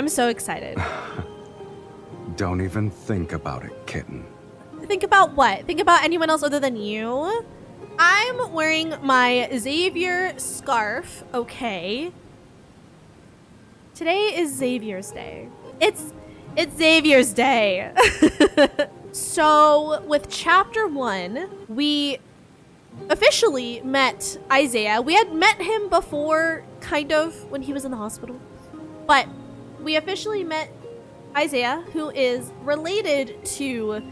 I'm so excited. Don't even think about it, kitten. Think about what? Think about anyone else other than you? I'm wearing my Xavier scarf, okay. Today is Xavier's day. It's Xavier's day. So with chapter 1, we officially met Isaiah. We had met him before, kind of, when he was in the hospital. But we officially met Isaiah, who is related to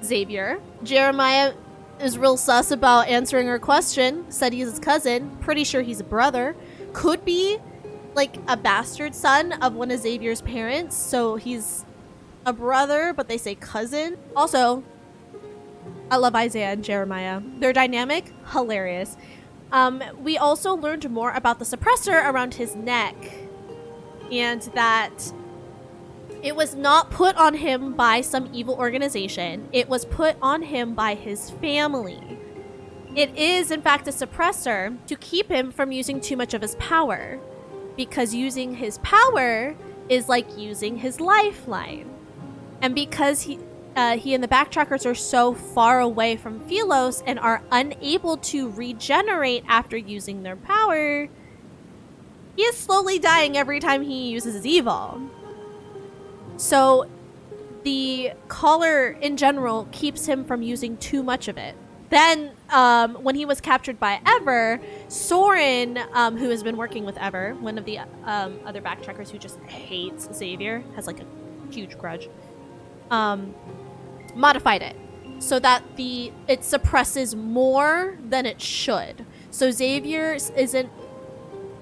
Xavier. Jeremiah is real sus about answering her question. Said he's his cousin. Pretty sure he's a brother. Could be like a bastard son of one of Xavier's parents. So he's a brother, but they say cousin. Also, I love Isaiah and Jeremiah. Their dynamic, hilarious. We also learned more about the suppressor around his neck. And that it was not put on him by some evil organization. It was put on him by his family. It is, in fact, a suppressor to keep him from using too much of his power. Because using his power is like using his lifeline. And because he and the Backtrackers are so far away from PHILOS and are unable to regenerate after using their power, he is slowly dying every time he uses his evil. So the collar in general keeps him from using too much of it. Then when he was captured by Ever, Soren, who has been working with Ever, one of the other Backtrackers who just hates Xavier, has like a huge grudge, modified it so that it suppresses more than it should. So Xavier isn't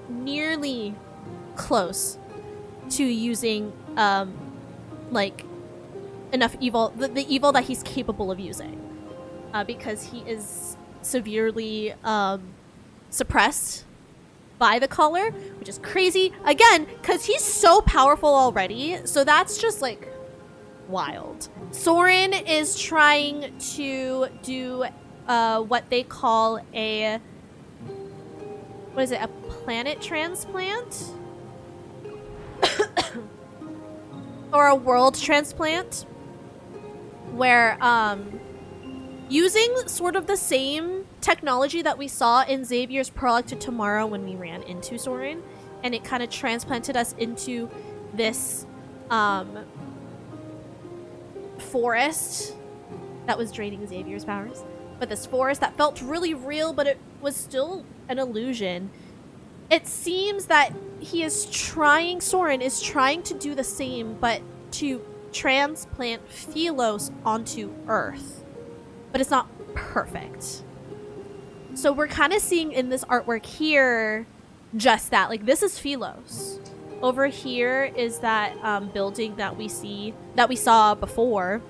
nearly close to using like enough evil, the evil that he's capable of using, because he is severely suppressed by the collar, which is crazy again because he's so powerful already. So that's just like wild. Soren is trying to do what they call a planet transplant or a world transplant, where using sort of the same technology that we saw in Xavier's Prologue to Tomorrow when we ran into Soren, and it kind of transplanted us into this forest that was draining Xavier's powers, but this forest that felt really real, but it was still an illusion. It seems that Soren is trying to do the same, but to transplant PHILOS onto Earth, but it's not perfect. So we're kind of seeing in this artwork here just that, like, this is PHILOS. Over here is that building that we saw before,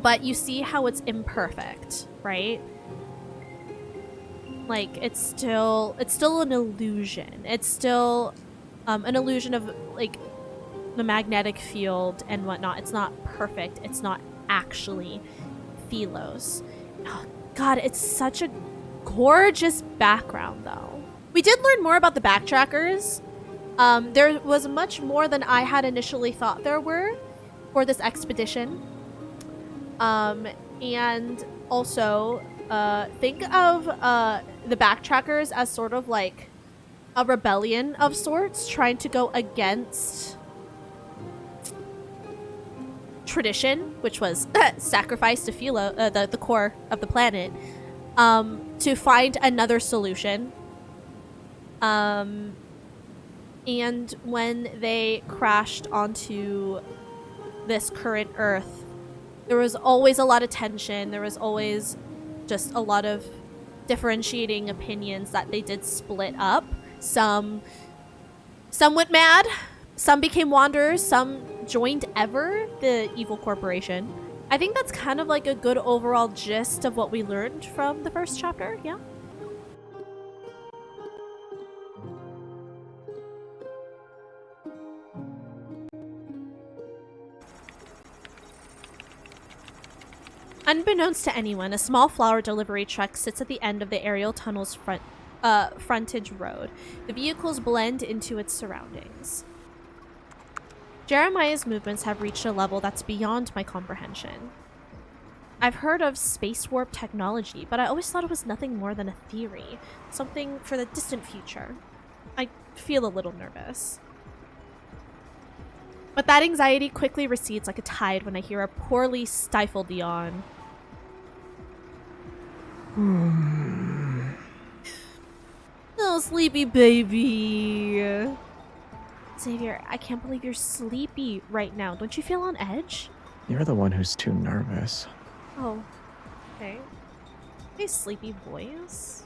but you see how it's imperfect, right? Like, it's still an illusion. It's still an illusion of like the magnetic field and whatnot. It's not perfect. It's not actually PHILOS. Oh, God, it's such a gorgeous background, though. We did learn more about the Backtrackers. There was much more than I had initially thought there were for this expedition. And also, think of the Backtrackers as sort of like a rebellion of sorts, trying to go against tradition, which was sacrifice to PHILOS, the core of the planet, to find another solution. And when they crashed onto this current Earth, there was always a lot of tension. There was always just a lot of differentiating opinions that they did split up. Some went mad. Some became wanderers. Some joined Ever, the evil corporation. I think that's kind of like a good overall gist of what we learned from the first chapter, yeah? Unbeknownst to anyone, a small flower delivery truck sits at the end of the aerial tunnel's frontage road. The vehicles blend into its surroundings. Jeremiah's movements have reached a level that's beyond my comprehension. I've heard of space warp technology, but I always thought it was nothing more than a theory, something for the distant future. I feel a little nervous. But that anxiety quickly recedes like a tide when I hear a poorly stifled yawn. Oh, sleepy baby. Xavier, I can't believe you're sleepy right now. Don't you feel on edge? You're the one who's too nervous. Oh, okay. Hey, sleepy voice.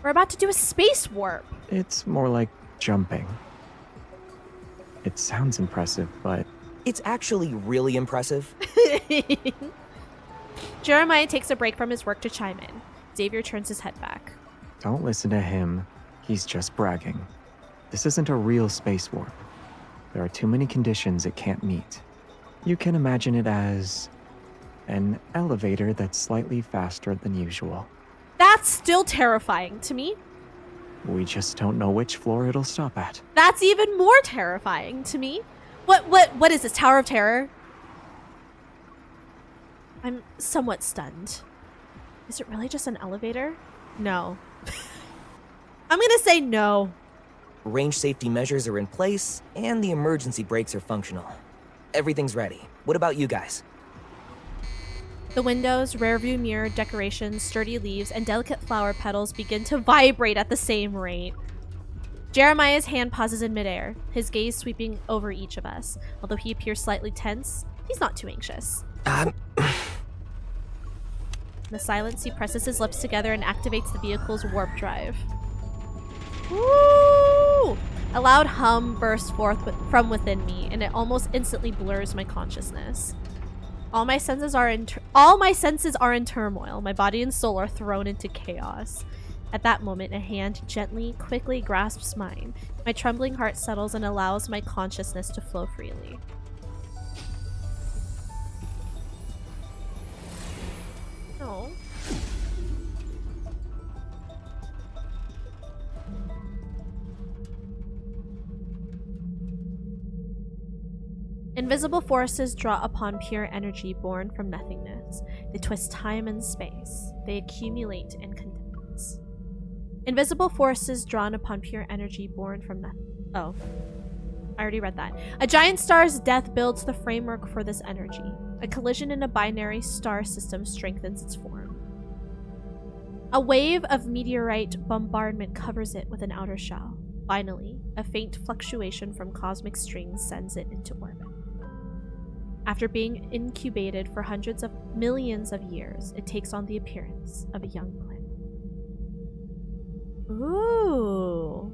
We're about to do a space warp. It's more like jumping. It sounds impressive, but It's actually really impressive. Jeremiah takes a break from his work to chime in. Xavier turns his head back. don't listen to him. He's just bragging. This isn't a real space warp. There are too many conditions it can't meet. You can imagine it as an elevator that's slightly faster than usual. That's still terrifying to me. We just don't know which floor it'll stop at. That's even more terrifying to me. What is this, Tower of Terror? I'm somewhat stunned. Is it really just an elevator? No. I'm gonna say no. Range safety measures are in place, and the emergency brakes are functional. Everything's ready. What about you guys? The windows, rearview mirror, decorations, sturdy leaves, and delicate flower petals begin to vibrate at the same rate. Jeremiah's hand pauses in midair, his gaze sweeping over each of us. Although he appears slightly tense, he's not too anxious. In the silence, he presses his lips together and activates the vehicle's warp drive. Woo! A loud hum bursts forth from within me, and it almost instantly blurs my consciousness. All my senses are in turmoil. My body and soul are thrown into chaos. At that moment, a hand gently, quickly grasps mine. My trembling heart settles and allows my consciousness to flow freely. No. Invisible forces draw upon pure energy born from nothingness. They twist time and space. They accumulate and condense. Invisible forces drawn upon pure energy born from nothing. Oh, I already read that. A giant star's death builds the framework for this energy. A collision in a binary star system strengthens its form. A wave of meteorite bombardment covers it with an outer shell. Finally, a faint fluctuation from cosmic strings sends it into orbit. After being incubated for hundreds of millions of years, it takes on the appearance of a young planet. Ooh.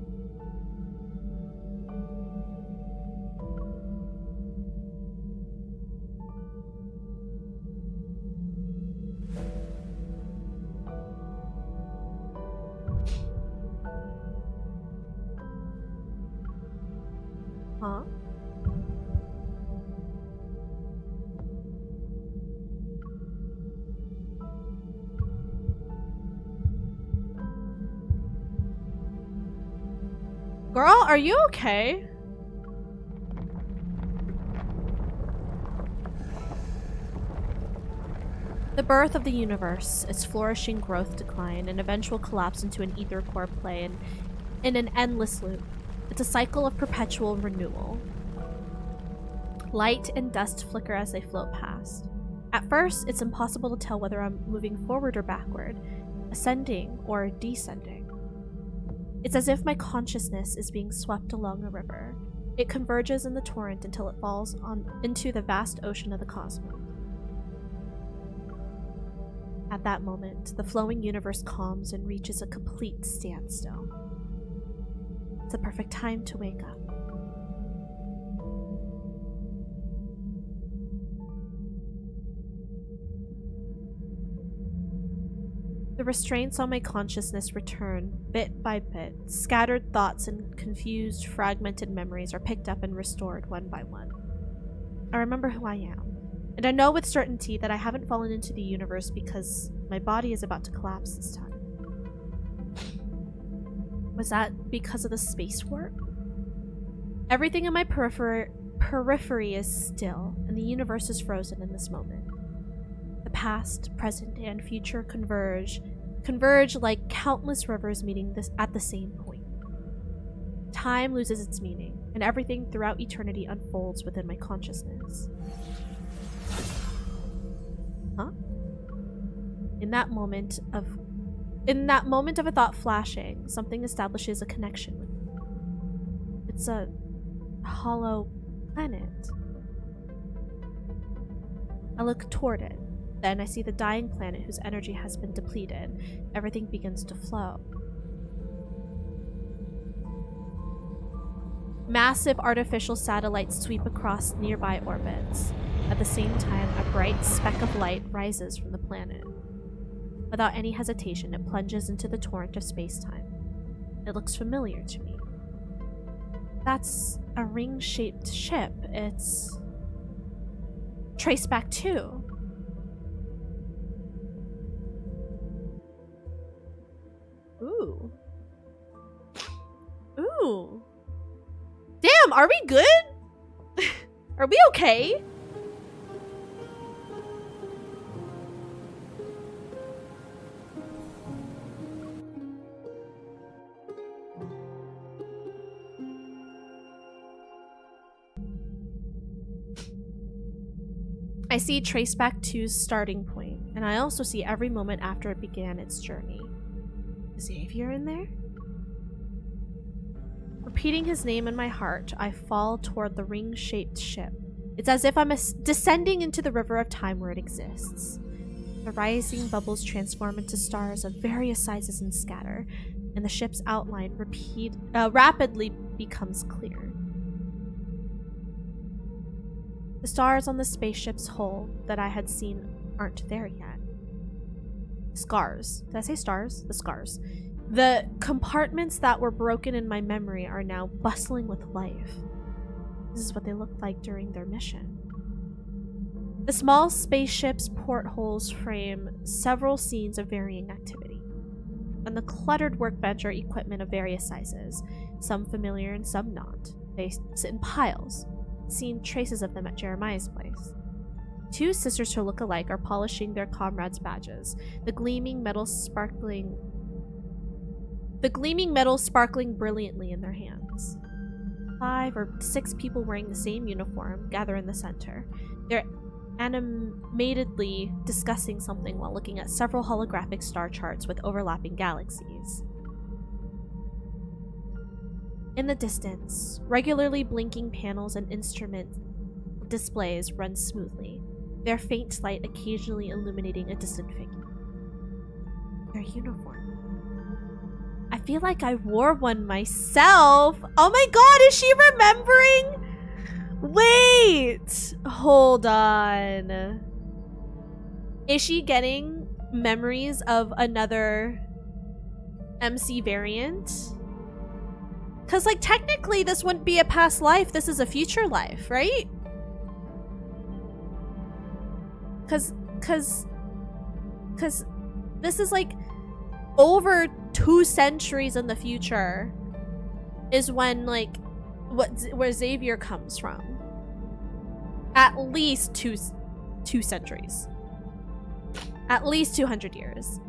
Huh? Girl, are you okay? The birth of the universe, its flourishing growth, decline, and eventual collapse into an ether core play in an endless loop. It's a cycle of perpetual renewal. Light and dust flicker as they float past. At first, it's impossible to tell whether I'm moving forward or backward, ascending or descending. It's as if my consciousness is being swept along a river. It converges in the torrent until it falls into the vast ocean of the cosmos. At that moment, the flowing universe calms and reaches a complete standstill. It's a perfect time to wake up. The restraints on my consciousness return, bit by bit. Scattered thoughts and confused, fragmented memories are picked up and restored one by one. I remember who I am, and I know with certainty that I haven't fallen into the universe because my body is about to collapse this time. Was that because of the space warp? Everything in my periphery is still, and the universe is frozen in this moment. The past, present, and future converge like countless rivers meeting at the same point. Time loses its meaning, and everything throughout eternity unfolds within my consciousness. Huh? In that moment of a thought flashing, something establishes a connection with me. It's a hollow planet. I look toward it. Then I see the dying planet whose energy has been depleted. Everything begins to flow. Massive artificial satellites sweep across nearby orbits. At the same time, a bright speck of light rises from the planet. Without any hesitation, it plunges into the torrent of space-time. It looks familiar to me. That's a ring-shaped ship. It's Traceback 2. Ooh. Ooh. Damn, are we good? Are we okay? I see Traceback 2's starting point, and I also see every moment after it began its journey. Is Xavier in there? Repeating his name in my heart, I fall toward the ring-shaped ship. It's as if I'm descending into the river of time where it exists. The rising bubbles transform into stars of various sizes and scatter, and the ship's outline rapidly becomes clear. The stars on the spaceship's hull that I had seen aren't there yet. Scars. Did I say stars? The scars. The compartments that were broken in my memory are now bustling with life. This is what they looked like during their mission. The small spaceship's portholes frame several scenes of varying activity. On the cluttered workbench are equipment of various sizes, some familiar and some not. They sit in piles. Seen traces of them at Jeremiah's place. Two sisters who look alike are polishing their comrades' badges, the gleaming metal sparkling brilliantly in their hands. 5 or 6 people wearing the same uniform gather in the center. They're animatedly discussing something while looking at several holographic star charts with overlapping galaxies. In the distance, regularly blinking panels and instrument displays run smoothly, their faint light occasionally illuminating a distant figure. Their uniform. I feel like I wore one myself. Oh my god, is she remembering? Wait, hold on. Is she getting memories of another MC variant? Because, like, technically this wouldn't be a past life. This is a future life, right? Because this is, like, over 2 centuries in the future is when, like, where Xavier comes from. At least two centuries. At least 200 years.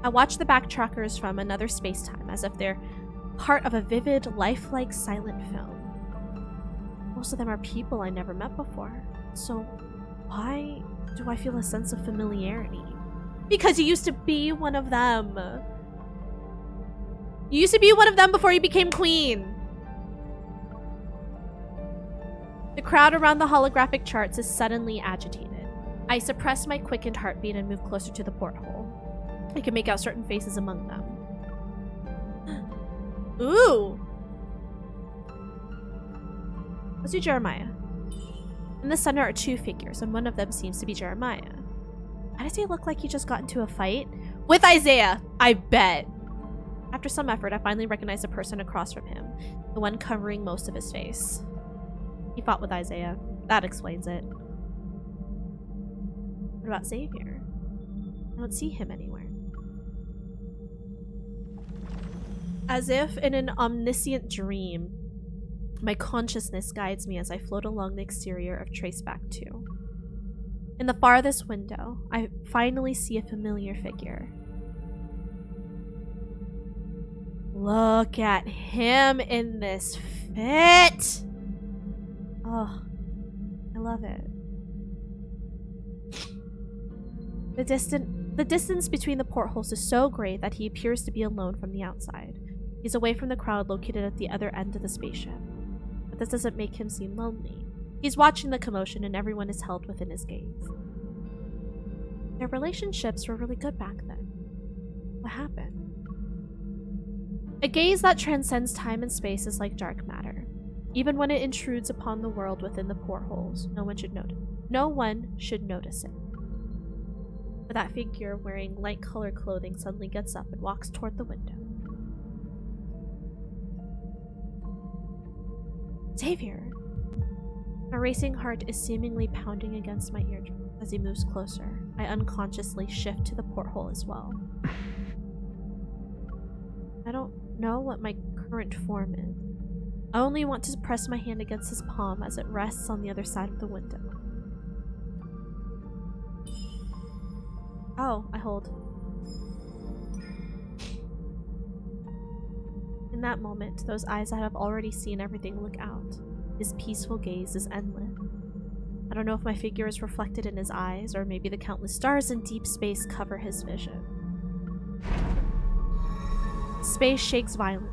I watch the backtrackers from another space-time as if they're part of a vivid, lifelike, silent film. Most of them are people I never met before. So why do I feel a sense of familiarity? Because you used to be one of them. You used to be one of them before you became queen. The crowd around the holographic charts is suddenly agitated. I suppress my quickened heartbeat and move closer to the porthole. I can make out certain faces among them. Ooh! Let's do Jeremiah. In the center are 2 figures, and one of them seems to be Jeremiah. Why does he look like he just got into a fight? With Isaiah! I bet! After some effort, I finally recognize the person across from him, the one covering most of his face. He fought with Isaiah. That explains it. What about Xavier? I don't see him anywhere. As if in an omniscient dream, my consciousness guides me as I float along the exterior of Traceback 2. In the farthest window, I finally see a familiar figure. Look at him in this fit! Oh, I love it. The distance between the portholes is so great that he appears to be alone from the outside. He's away from the crowd located at the other end of the spaceship. But this doesn't make him seem lonely. He's watching the commotion and everyone is held within his gaze. Their relationships were really good back then. What happened? A gaze that transcends time and space is like dark matter. Even when it intrudes upon the world within the portholes, no one should notice it. But that figure wearing light-colored clothing suddenly gets up and walks toward the window. Xavier! My racing heart is seemingly pounding against my eardrum. As he moves closer, I unconsciously shift to the porthole as well. I don't know what my current form is. I only want to press my hand against his palm as it rests on the other side of the window. Oh, I hold. In that moment, those eyes that have already seen everything look out. His peaceful gaze is endless. I don't know if my figure is reflected in his eyes, or maybe the countless stars in deep space cover his vision. Space shakes violently.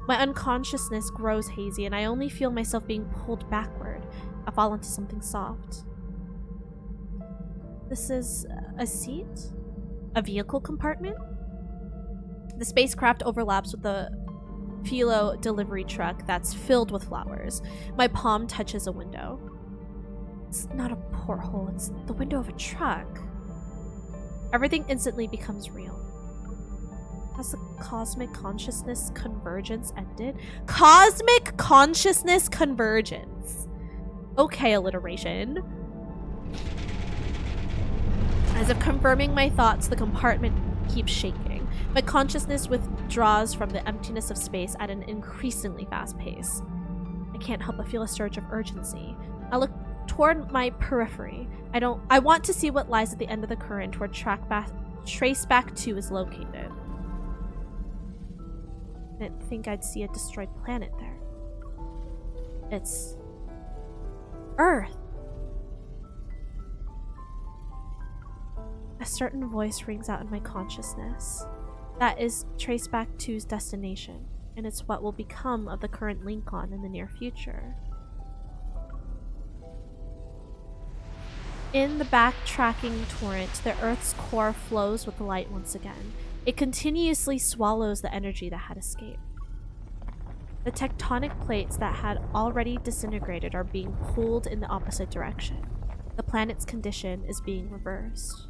My unconsciousness grows hazy, and I only feel myself being pulled backward. I fall into something soft. This is a seat? A vehicle compartment? The spacecraft overlaps with the PHILOS delivery truck that's filled with flowers. My palm touches a window. It's not a porthole, it's the window of a truck. Everything instantly becomes real. Has the cosmic consciousness convergence ended? Cosmic consciousness convergence. Okay, alliteration. As if confirming my thoughts, the compartment keeps shaking. My consciousness withdraws from the emptiness of space at an increasingly fast pace. I can't help but feel a surge of urgency. I look toward my periphery. I want to see what lies at the end of the current where Traceback 2 is located. I didn't think I'd see a destroyed planet there. It's Earth. A certain voice rings out in my consciousness. That is Traceback 2's destination, and it's what will become of the current Lincoln in the near future. In the backtracking torrent, the Earth's core flows with the light once again. It continuously swallows the energy that had escaped. The tectonic plates that had already disintegrated are being pulled in the opposite direction. The planet's condition is being reversed.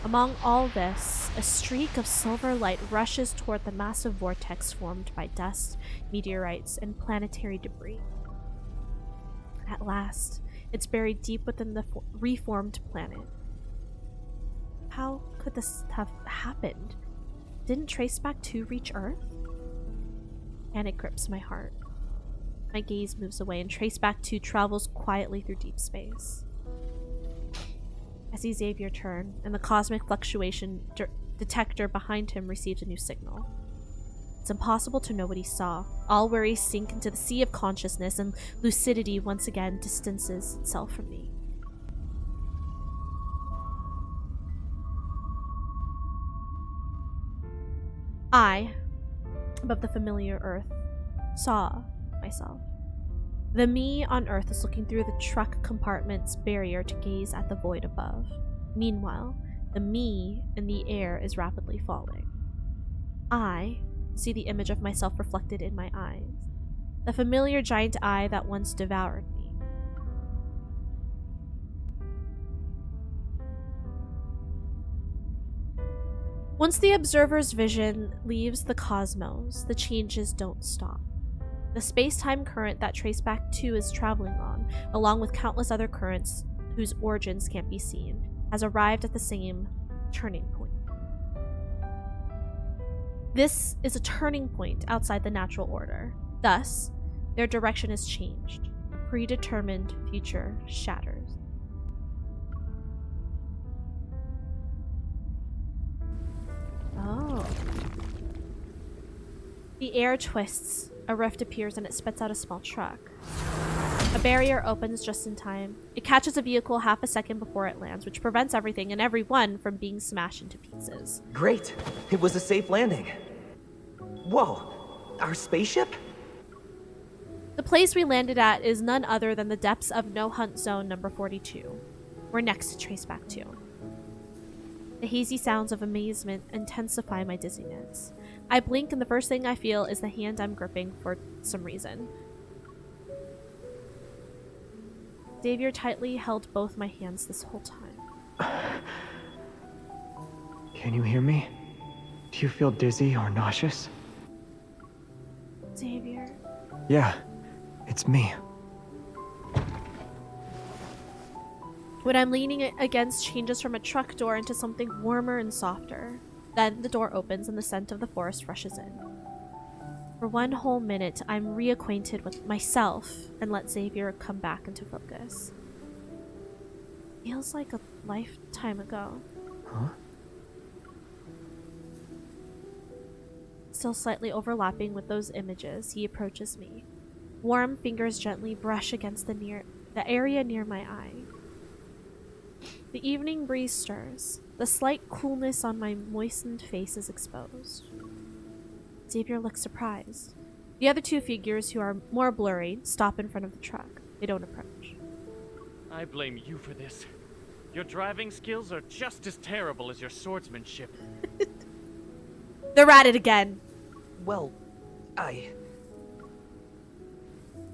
Among all this, a streak of silver light rushes toward the massive vortex formed by dust, meteorites, and planetary debris. At last, it's buried deep within the reformed planet. How could this have happened? Didn't Traceback 2 reach Earth? Panic grips my heart. My gaze moves away and Traceback 2 travels quietly through deep space. I see Xavier turn, and the cosmic fluctuation detector behind him receives a new signal. It's impossible to know what he saw. All worries sink into the sea of consciousness, and lucidity once again distances itself from me. I, above the familiar Earth, saw myself. The me on Earth is looking through the truck compartment's barrier to gaze at the void above. Meanwhile, the me in the air is rapidly falling. I see the image of myself reflected in my eyes. The familiar giant eye that once devoured me. Once the observer's vision leaves the cosmos, the changes don't stop. The space-time current that Traceback 2 is traveling on, along with countless other currents whose origins can't be seen, has arrived at the same turning point. This is a turning point outside the natural order. Thus, their direction is changed. A predetermined future shatters. Oh. The air twists. A rift appears and it spits out a small truck. A barrier opens just in time. It catches a vehicle half a second before it lands, which prevents everything and everyone from being smashed into pieces. Great. It was a safe landing. Whoa. Our spaceship? The place we landed at is none other than the depths of No Hunt Zone number 42. We're next to trace back to. The hazy sounds of amazement intensify my dizziness. I blink and the first thing I feel is the hand I'm gripping for some reason. Xavier tightly held both my hands this whole time. Can you hear me? Do you feel dizzy or nauseous? Xavier. Yeah, it's me. What I'm leaning against changes from a truck door into something warmer and softer. Then the door opens and the scent of the forest rushes in. For one whole minute, I'm reacquainted with myself and let Xavier come back into focus. Feels like a lifetime ago. Huh? Still slightly overlapping with those images, he approaches me. Warm fingers gently brush against the area near my eye. The evening breeze stirs. The slight coolness on my moistened face is exposed. Xavier looks surprised. The other two figures, who are more blurry, stop in front of the truck. They don't approach. I blame you for this. Your driving skills are just as terrible as your swordsmanship. They're at it again. Well,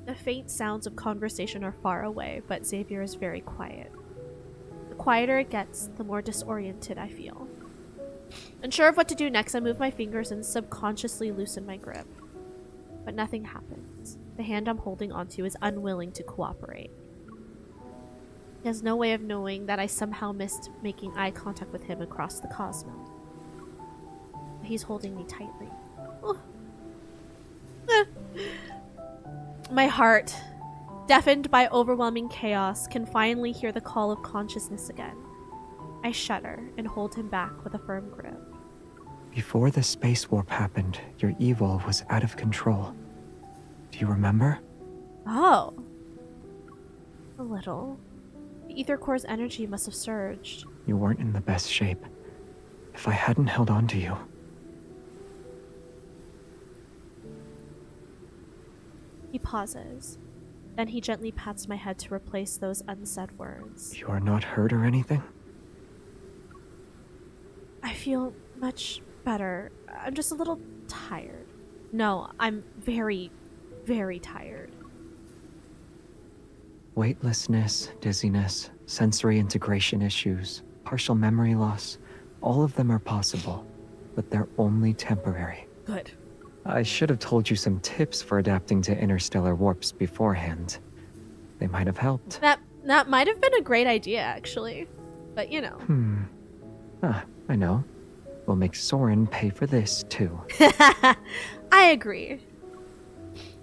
The faint sounds of conversation are far away, but Xavier is very quiet. The quieter it gets, the more disoriented I feel. Unsure of what to do next, I move my fingers and subconsciously loosen my grip. But nothing happens. The hand I'm holding onto is unwilling to cooperate. He has no way of knowing that I somehow missed making eye contact with him across the cosmos. He's holding me tightly. Oh. My heart, deafened by overwhelming chaos, can finally hear the call of consciousness again. I shudder and hold him back with a firm grip. Before the space warp happened, your evil was out of control. Do you remember? Oh. A little. The ether core's energy must have surged. You weren't in the best shape. If I hadn't held on to you... He pauses. Then he gently pats my head to replace those unsaid words. You are not hurt or anything? I feel much better. I'm just a little tired. No, I'm very, very tired. Weightlessness, dizziness, sensory integration issues, partial memory loss, all of them are possible, but they're only temporary. Good. I should have told you some tips for adapting to interstellar warps beforehand. They might have helped. That might have been a great idea, actually. But, you know. I know. We'll make Soren pay for this, too. I agree.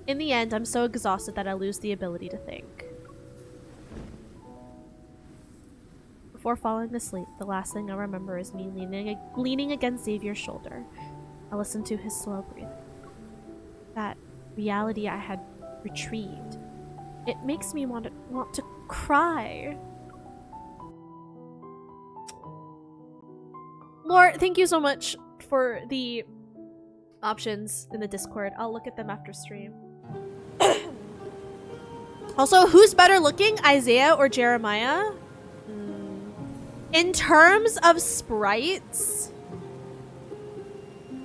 In the end, I'm so exhausted that I lose the ability to think. Before falling asleep, the last thing I remember is me leaning against Xavier's shoulder. I listen to his slow breathing. That reality I had retrieved. It makes me want to cry. Lore, thank you so much for the options in the Discord. I'll look at them after stream. Also, who's better looking, Isaiah or Jeremiah? In terms of sprites,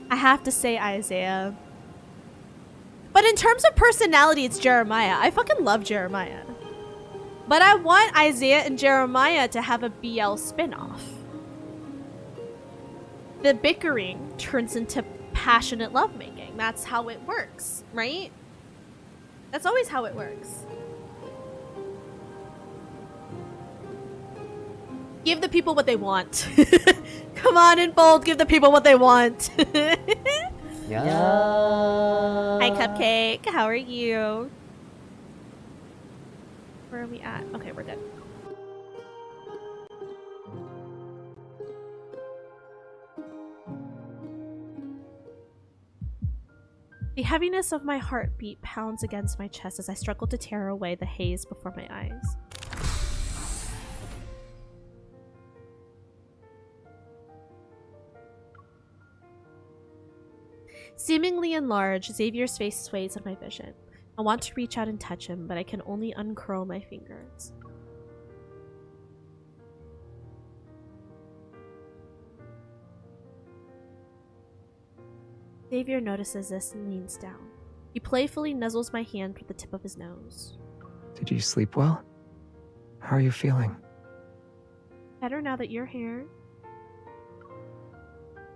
I have to say Isaiah. But in terms of personality, it's Jeremiah. I fucking love Jeremiah. But I want Isaiah and Jeremiah to have a BL spin-off. The bickering turns into passionate lovemaking. That's how it works, right? That's always how it works. Give the people what they want. Come on in bold, give the people what they want. Yeah. Hi, Cupcake. How are you? Where are we at? Okay, we're good. The heaviness of my heartbeat pounds against my chest as I struggle to tear away the haze before my eyes. Seemingly enlarged, Xavier's face sways in my vision. I want to reach out and touch him, but I can only uncurl my fingers. Xavier notices this and leans down. He playfully nuzzles my hand with the tip of his nose. Did you sleep well? How are you feeling? Better now that you're here.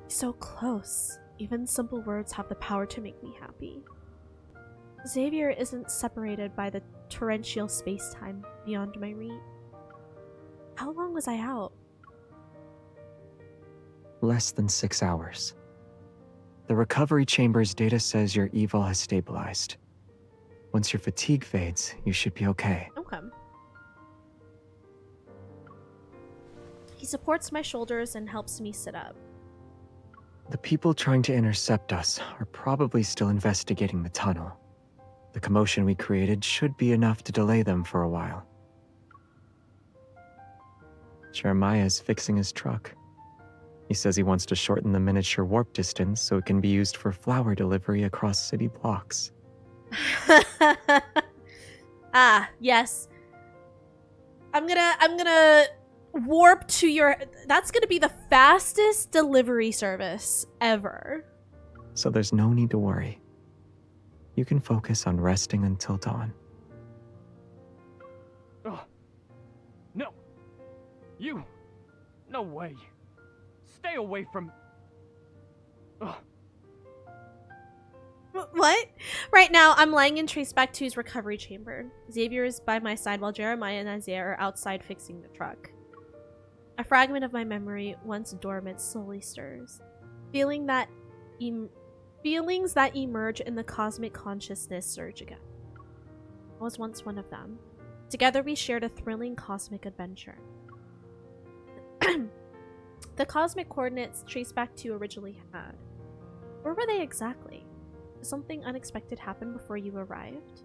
So close. Even simple words have the power to make me happy. Xavier isn't separated by the torrential space-time beyond my reach. How long was I out? Less than 6 hours. The recovery chamber's data says your evil has stabilized. Once your fatigue fades, you should be okay. Okay. He supports my shoulders and helps me sit up. The people trying to intercept us are probably still investigating the tunnel. The commotion we created should be enough to delay them for a while. Jeremiah is fixing his truck. He says he wants to shorten the miniature warp distance so it can be used for flower delivery across city blocks. Ah, yes. I'm gonna warp to your... That's gonna be the fastest delivery service ever. So there's no need to worry. You can focus on resting until dawn. Oh, no. You. No way. Stay away from... Ugh. What? Right now, I'm lying in Trace back to his recovery chamber. Xavier is by my side while Jeremiah and Isaiah are outside fixing the truck. A fragment of my memory, once dormant, slowly stirs. Feelings that emerge in the cosmic consciousness surge again. I was once one of them. Together we shared a thrilling cosmic adventure. The cosmic coordinates trace back to you originally had. Where were they exactly? Did something unexpected happen before you arrived?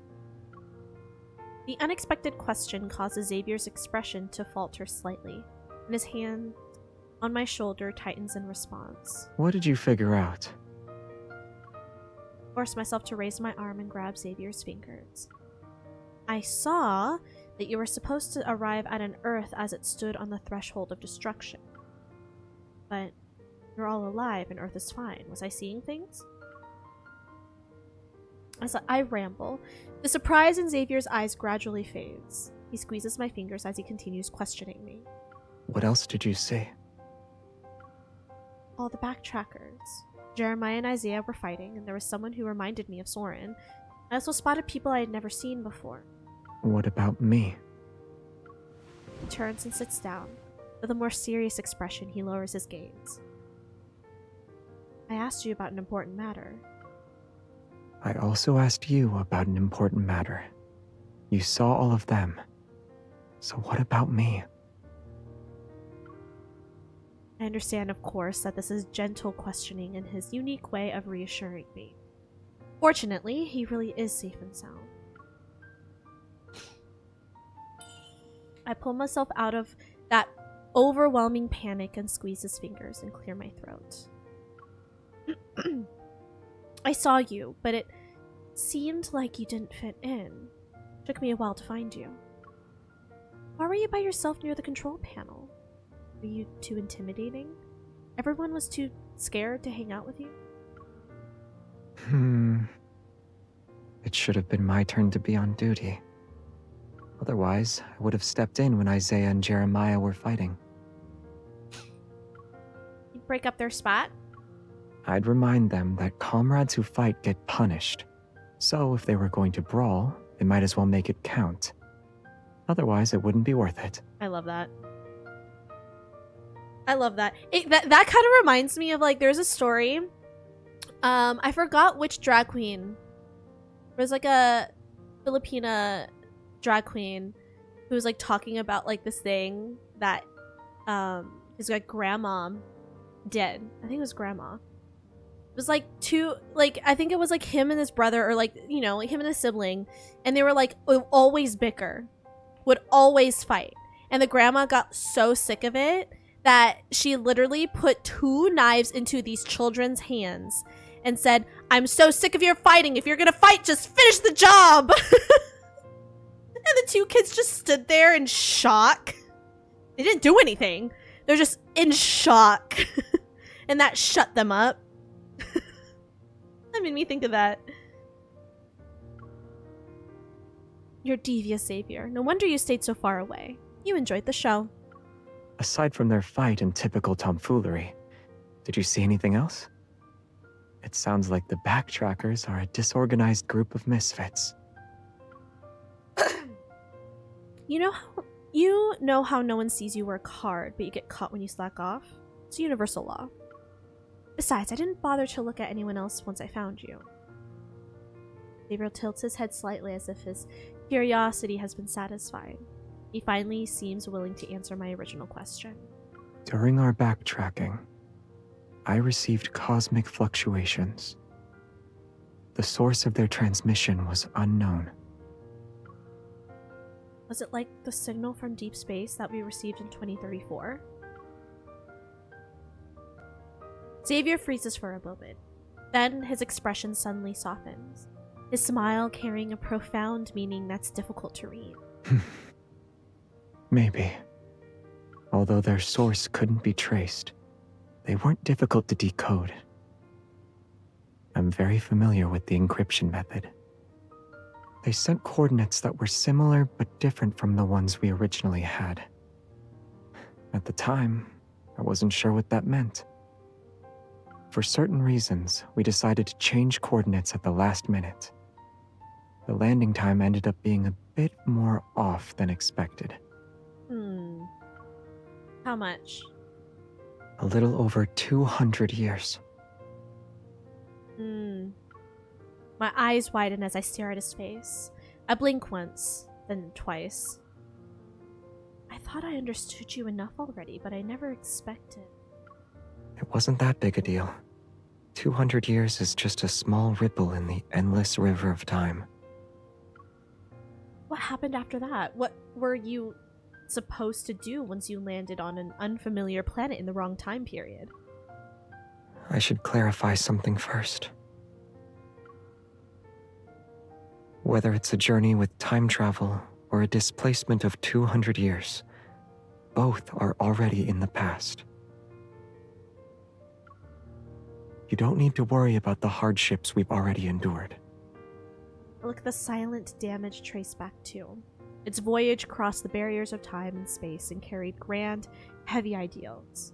The unexpected question causes Xavier's expression to falter slightly, and his hand on my shoulder tightens in response. What did you figure out? Force myself to raise my arm and grab Xavier's fingers. I saw that you were supposed to arrive at an Earth as it stood on the threshold of destruction. But you're all alive and Earth is fine. Was I seeing things? As I ramble, the surprise in Xavier's eyes gradually fades. He squeezes my fingers as he continues questioning me. What else did you see? All the backtrackers. Jeremiah and Isaiah were fighting, and there was someone who reminded me of Soren. I also spotted people I had never seen before. What about me? He turns and sits down. With a more serious expression, he lowers his gaze. I asked you about an important matter. I also asked you about an important matter. You saw all of them. So what about me? I understand, of course, that this is gentle questioning in his unique way of reassuring me. Fortunately, he really is safe and sound. I pull myself out of that overwhelming panic and squeeze his fingers and clear my throat. I saw you, but it seemed like you didn't fit in. Took me a while to find you. Why were you by yourself near the control panel? Were you too intimidating? Everyone was too scared to hang out with you? It should have been my turn to be on duty. Otherwise, I would have stepped in when Isaiah and Jeremiah were fighting. You'd break up their spot? I'd remind them that comrades who fight get punished. So if they were going to brawl, they might as well make it count. Otherwise, it wouldn't be worth it. I love that. I love that. That kind of reminds me of, like, there's a story I forgot which drag queen. There was like a Filipina drag queen who was like talking about like this thing that his like grandma did. I think it was grandma. It was like I think it was like him and his brother, or like, you know, like him and his sibling, and they were like would always bicker, would always fight. And the grandma got so sick of it that she literally put 2 knives into these children's hands and said, "I'm so sick of your fighting. If you're gonna fight, just finish the job." And the 2 kids just stood there in shock. They didn't do anything. They're just in shock. And that shut them up. That made me think of that. You're devious, Xavier. No wonder you stayed so far away. You enjoyed the show. Aside from their fight and typical tomfoolery, did you see anything else? It sounds like the Backtrackers are a disorganized group of misfits. You know how no one sees you work hard, but you get caught when you slack off? It's a universal law. Besides, I didn't bother to look at anyone else once I found you. Xavier tilts his head slightly as if his curiosity has been satisfied. He finally seems willing to answer my original question. During our backtracking, I received cosmic fluctuations. The source of their transmission was unknown. Was it like the signal from deep space that we received in 2034? Xavier freezes for a moment. Then his expression suddenly softens, his smile carrying a profound meaning that's difficult to read. Maybe. Although their source couldn't be traced, they weren't difficult to decode. I'm very familiar with the encryption method. They sent coordinates that were similar but different from the ones we originally had. At the time, I wasn't sure what that meant. For certain reasons, we decided to change coordinates at the last minute. The landing time ended up being a bit more off than expected. How much? A little over 200 years. My eyes widen as I stare at his face. I blink once, then twice. I thought I understood you enough already, but I never expected. It wasn't that big a deal. 200 years is just a small ripple in the endless river of time. What happened after that? What were you supposed to do once you landed on an unfamiliar planet in the wrong time period? I should clarify something first. Whether it's a journey with time travel or a displacement of 200 years, both are already in the past. You don't need to worry about the hardships we've already endured. Look at the silent damage traced back to. Its voyage crossed the barriers of time and space and carried grand, heavy ideals.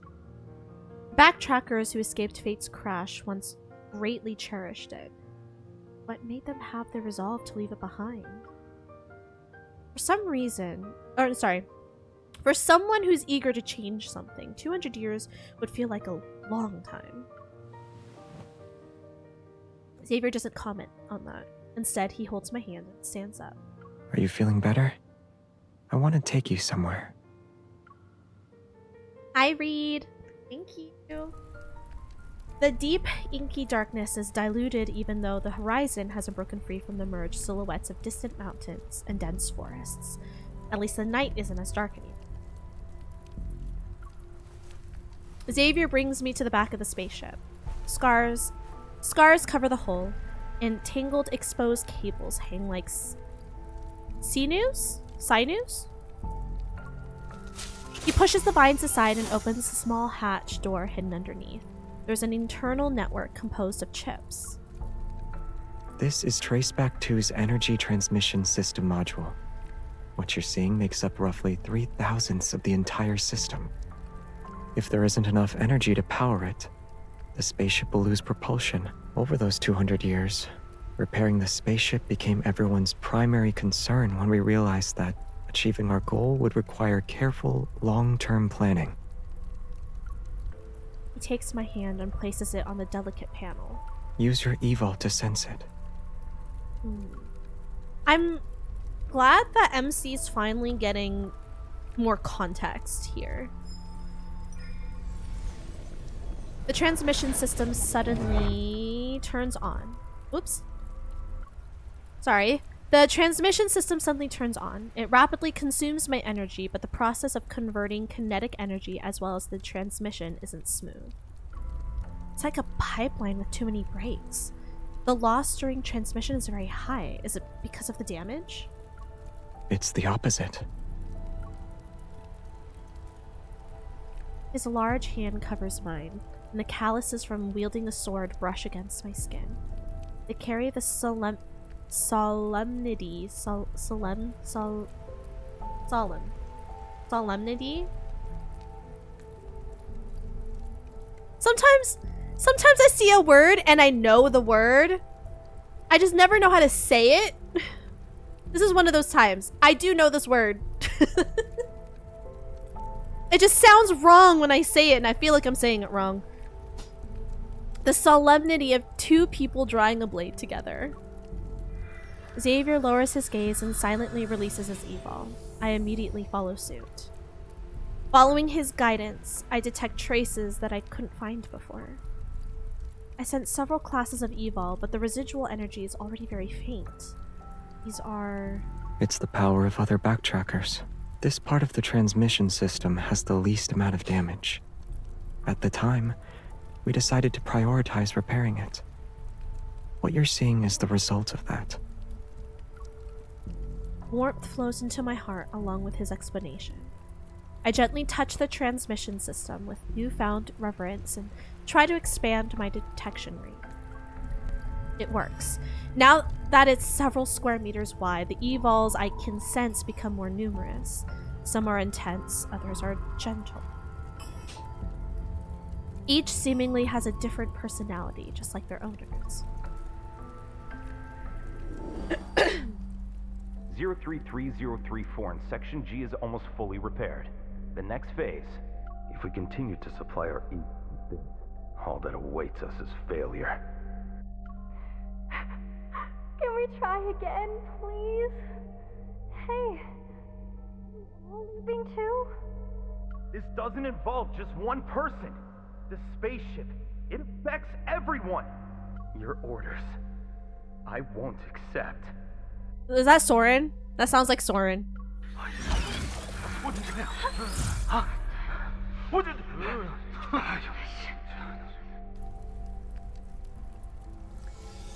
Backtrackers who escaped fate's crash once greatly cherished it. What made them have the resolve to leave it behind? For someone who's eager to change something, 200 years would feel like a long time. Xavier doesn't comment on that. Instead, he holds my hand and stands up. Are you feeling better? I want to take you somewhere. I read. Thank you. The deep, inky darkness is diluted even though the horizon hasn't broken free from the merged silhouettes of distant mountains and dense forests. At least the night isn't as dark anymore. Xavier brings me to the back of the spaceship. Scars cover the hull, and tangled exposed cables hang like sinews? He pushes the vines aside and opens a small hatch door hidden underneath. There's an internal network composed of chips. This is Traceback 2's energy transmission system module. What you're seeing makes up roughly 3/1000ths of the entire system. If there isn't enough energy to power it, the spaceship will lose propulsion. Over those 200 years, repairing the spaceship became everyone's primary concern when we realized that achieving our goal would require careful, long-term planning. He takes my hand and places it on the delicate panel. Use your evil to sense it. I'm glad that MC's finally getting more context here. The transmission system suddenly turns on. Oops. Sorry. The transmission system suddenly turns on. It rapidly consumes my energy, but the process of converting kinetic energy as well as the transmission isn't smooth. It's like a pipeline with too many breaks. The loss during transmission is very high. Is it because of the damage? It's the opposite. His large hand covers mine, and the calluses from wielding the sword brush against my skin. They carry the solemnity, solemnity. Sometimes I see a word and I know the word. I just never know how to say it. This is one of those times. I do know this word. It just sounds wrong when I say it, and I feel like I'm saying it wrong. The solemnity of two people drawing a blade together. Xavier lowers his gaze and silently releases his evil. I immediately follow suit. Following his guidance, I detect traces that I couldn't find before. I sense several classes of evil, but the residual energy is already very faint. These are... It's the power of other backtrackers. This part of the transmission system has the least amount of damage. At the time, we decided to prioritize repairing it. What you're seeing is the result of that. Warmth flows into my heart along with his explanation. I gently touch the transmission system with newfound reverence and try to expand my detection range. It works. Now that it's several square meters wide, the evols I can sense become more numerous. Some are intense, others are gentle. Each seemingly has a different personality, just like their owners. 033034 in Section G is almost fully repaired. The next phase, If we continue to supply our all that awaits us is failure. Can we try again, please? Hey, you leaving too? this doesn't involve just one person. The spaceship, it affects everyone. Your orders, I won't accept. Is that Soren? That sounds like Soren. What the hell? Huh? What did...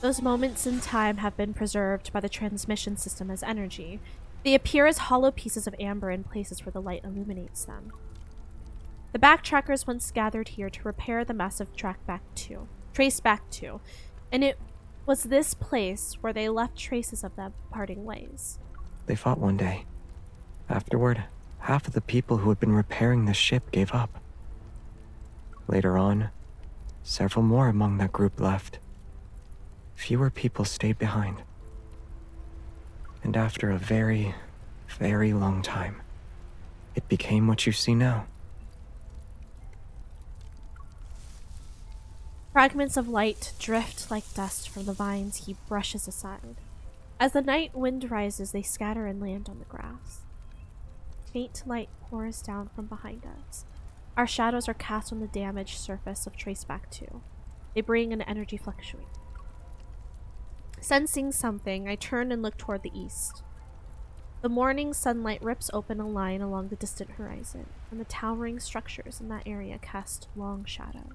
Those moments in time have been preserved by the transmission system as energy. They appear as hollow pieces of amber in places where the light illuminates them. The backtrackers once gathered here to repair the massive trace back to, and it was this place where they left traces of them parting ways. They fought one day. Afterward, half of the people who had been repairing the ship gave up. Later on, several more among that group left. Fewer people stayed behind. And after a very, very long time, it became what you see now. Fragments of light drift like dust from the vines he brushes aside. As the night wind rises, they scatter and land on the grass. Faint light pours down from behind us. Our shadows are cast on the damaged surface of Traceback 2. They bring an energy fluctuate. Sensing something, I turn and look toward the east. The morning sunlight rips open a line along the distant horizon, and the towering structures in that area cast long shadow.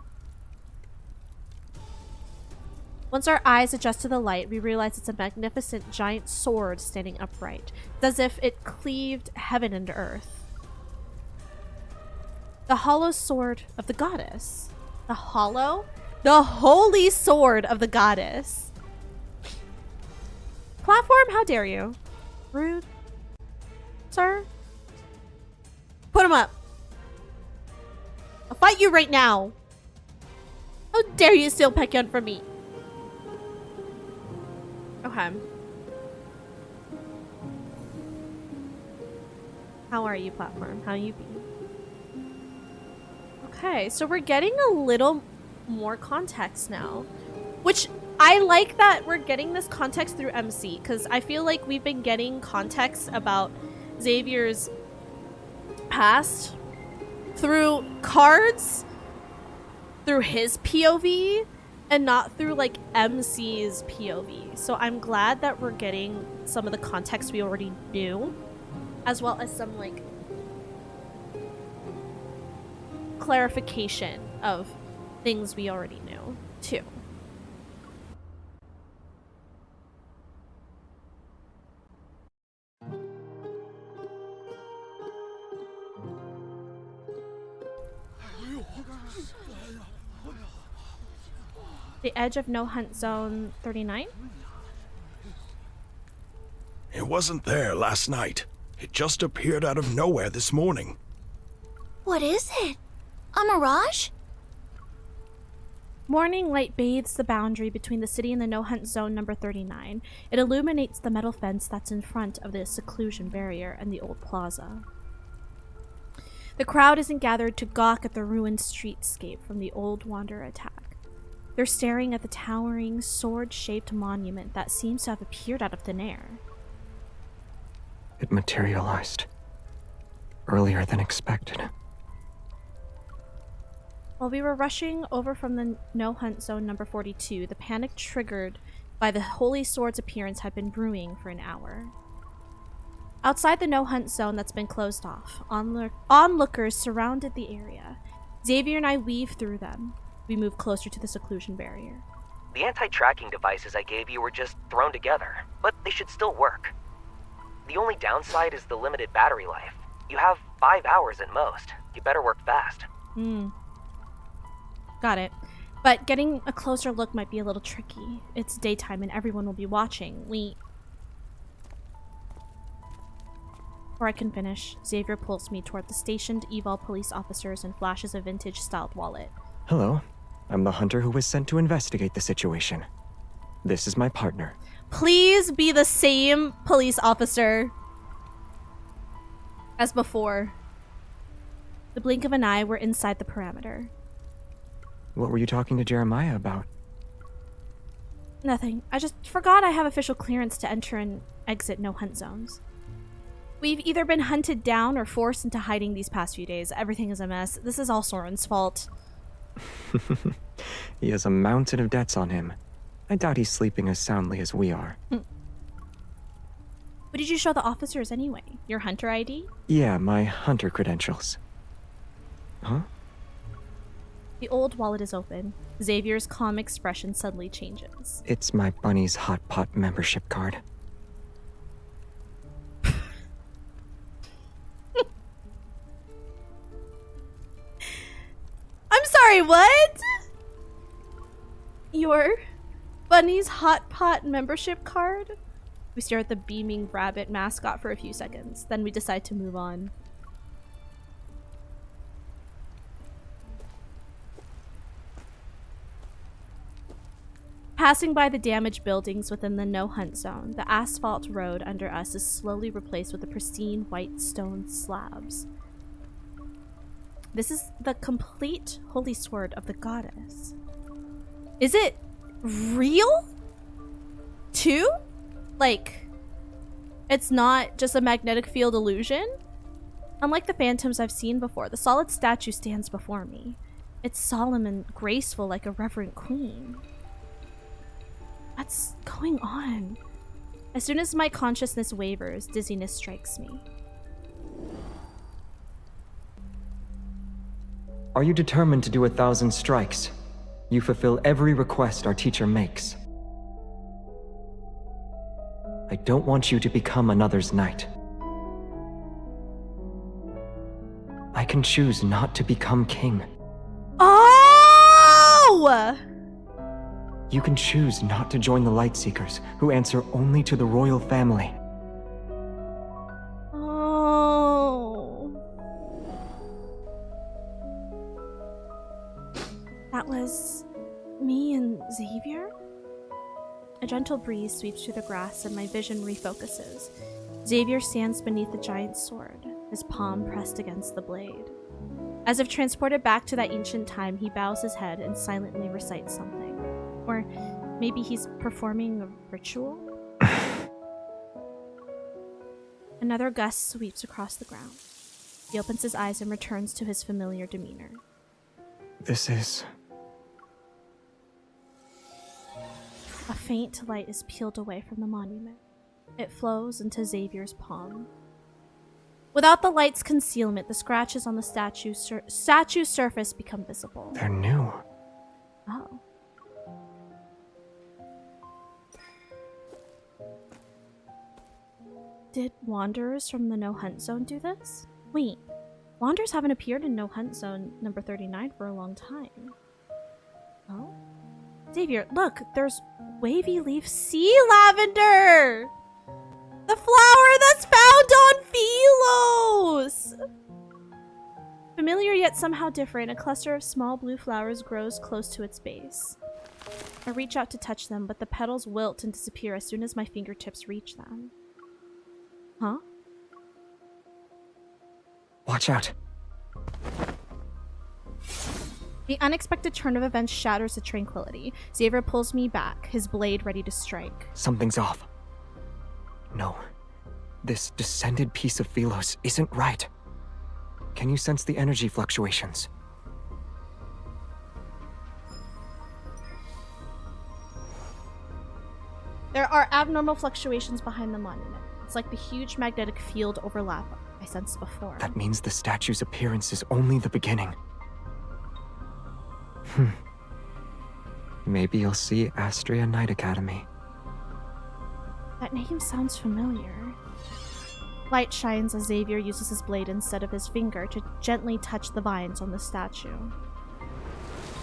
Once our eyes adjust to the light, we realize it's a magnificent giant sword standing upright. It's as if it cleaved heaven and earth. The hollow sword of the goddess. The holy sword of the goddess. Platform, how dare you? Rude. Sir? Put him up. I'll fight you right now. How dare you steal Pekyon from me? Okay. How are you, platform? How you be? Okay, so we're getting a little more context now. Which I like that we're getting this context through MC, because I feel like we've been getting context about Xavier's past through cards, through his POV, and not through like MC's POV. So I'm glad that we're getting some of the context we already knew, as well as some like clarification of things we already knew too. The edge of no hunt zone 39? It wasn't there last night. It just appeared out of nowhere this morning. What is it? A mirage? Morning light bathes the boundary between the city and the no hunt zone number 39. It illuminates the metal fence that's in front of the seclusion barrier and the old plaza. The crowd isn't gathered to gawk at the ruined streetscape from the old Wanderer attack. They're staring at the towering, sword-shaped monument that seems to have appeared out of thin air. It materialized earlier than expected. While we were rushing over from the no-hunt zone number 42, the panic triggered by the Holy Sword's appearance had been brewing for an hour. Outside the no-hunt zone that's been closed off, onlookers surrounded the area. Xavier and I weave through them. We move closer to the seclusion barrier. The anti-tracking devices I gave you were just thrown together, but they should still work. The only downside is the limited battery life. You have 5 hours at most. You better work fast. Got it. But getting a closer look might be a little tricky. It's daytime and everyone will be watching. Before I can finish, Xavier pulls me toward the stationed Evol police officers and flashes a vintage-styled wallet. Hello. I'm the hunter who was sent to investigate the situation. This is my partner. Please be the same police officer as before. The blink of an eye, we're inside the perimeter. What were you talking to Jeremiah about? Nothing. I just forgot I have official clearance to enter and exit no hunt zones. We've either been hunted down or forced into hiding these past few days. Everything is a mess. This is all Soren's fault. He has a mountain of debts on him. I doubt he's sleeping as soundly as we are. What did you show the officers anyway? Your hunter ID? Yeah, my hunter credentials. Huh? The old wallet is open. Xavier's calm expression suddenly changes. It's my Bunny's Hot Pot membership card. I'm sorry, what? Your Bunny's Hot Pot membership card? We stare at the beaming rabbit mascot for a few seconds, then we decide to move on. Passing by the damaged buildings within the no-hunt zone, the asphalt road under us is slowly replaced with the pristine white stone slabs. This is the complete holy sword of the goddess. Is it real? Too? Like, it's not just a magnetic field illusion? Unlike the phantoms I've seen before, the solid statue stands before me. It's solemn and graceful like a reverent queen. What's going on? As soon as my consciousness wavers, dizziness strikes me. Are you determined to do 1,000 strikes? You fulfill every request our teacher makes. I don't want you to become another's knight. I can choose not to become king. Oh! You can choose not to join the Lightseekers, who answer only to the royal family. Oh. That was me and Xavier? A gentle breeze sweeps through the grass and my vision refocuses. Xavier stands beneath the giant sword, his palm pressed against the blade. As if transported back to that ancient time, he bows his head and silently recites something. Or maybe he's performing a ritual? Another gust sweeps across the ground. He opens his eyes and returns to his familiar demeanor. This is... A faint light is peeled away from the monument. It flows into Xavier's palm. Without the light's concealment, the scratches on the statue's surface become visible. They're new. Oh. Did Wanderers from the No Hunt Zone do this? Wait, Wanderers haven't appeared in No Hunt Zone number 39 for a long time. Oh? Xavier, look, there's wavy leaf sea lavender! The flower that's found on PHILOS! Familiar yet somehow different, a cluster of small blue flowers grows close to its base. I reach out to touch them, but the petals wilt and disappear as soon as my fingertips reach them. Huh? Watch out. The unexpected turn of events shatters the tranquility. Xavier pulls me back, his blade ready to strike. Something's off. No. This descended piece of PHILOS isn't right. Can you sense the energy fluctuations? There are abnormal fluctuations behind the monument. It's like the huge magnetic field overlap I sensed before. That means the statue's appearance is only the beginning. Maybe you'll see Astria Night Academy. That name sounds familiar. Light shines as Xavier uses his blade instead of his finger to gently touch the vines on the statue.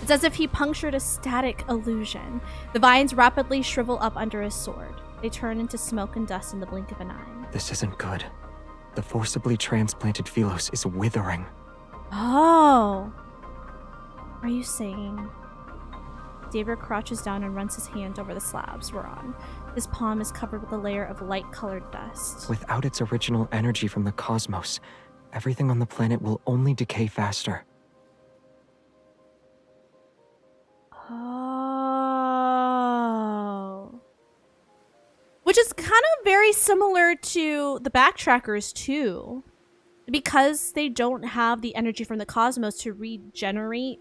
It's as if he punctured a static illusion. The vines rapidly shrivel up under his sword. They turn into smoke and dust in the blink of an eye. This isn't good. The forcibly transplanted PHILOS is withering. Oh! Are you saying... Xavier crouches down and runs his hand over the slabs we're on. His palm is covered with a layer of light-colored dust. Without its original energy from the cosmos, everything on the planet will only decay faster. Oh. Which is kind of very similar to the Backtrackers, too. Because they don't have the energy from the cosmos to regenerate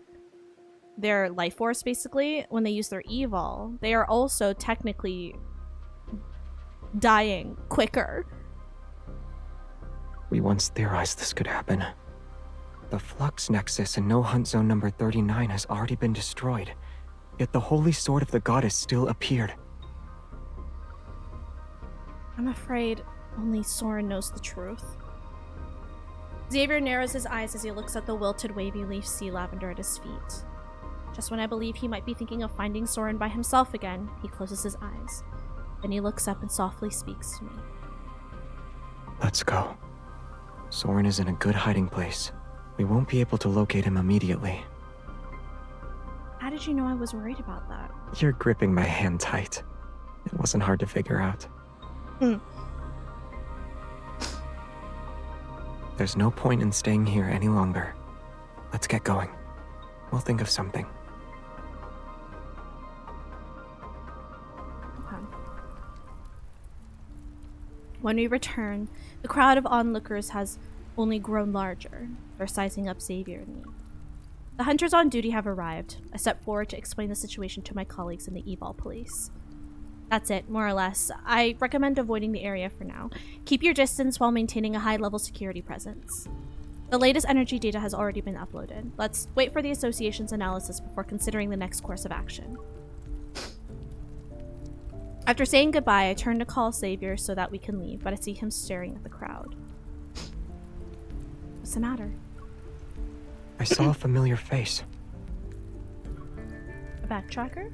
their life force, basically, when they use their evol, they are also technically dying quicker. We once theorized this could happen. The Flux Nexus in No Hunt Zone number 39 has already been destroyed, yet the Holy Sword of the Goddess still appeared. I'm afraid only Soren knows the truth. Xavier narrows his eyes as he looks at the wilted wavy leaf sea lavender at his feet. Just when I believe he might be thinking of finding Soren by himself again, he closes his eyes. Then he looks up and softly speaks to me. Let's go. Soren is in a good hiding place. We won't be able to locate him immediately. How did you know I was worried about that? You're gripping my hand tight. It wasn't hard to figure out. There's no point in staying here any longer. Let's get going. We'll think of something. When we return, the crowd of onlookers has only grown larger. They're sizing up Xavier and me. The hunters on duty have arrived. I step forward to explain the situation to my colleagues in the evol police. That's it, more or less. I recommend avoiding the area for now. Keep your distance while maintaining a high-level security presence. The latest energy data has already been uploaded. Let's wait for the association's analysis before considering the next course of action. After saying goodbye, I turn to call Xavier so that we can leave, but I see him staring at the crowd. What's the matter? I saw a familiar face. A backtracker?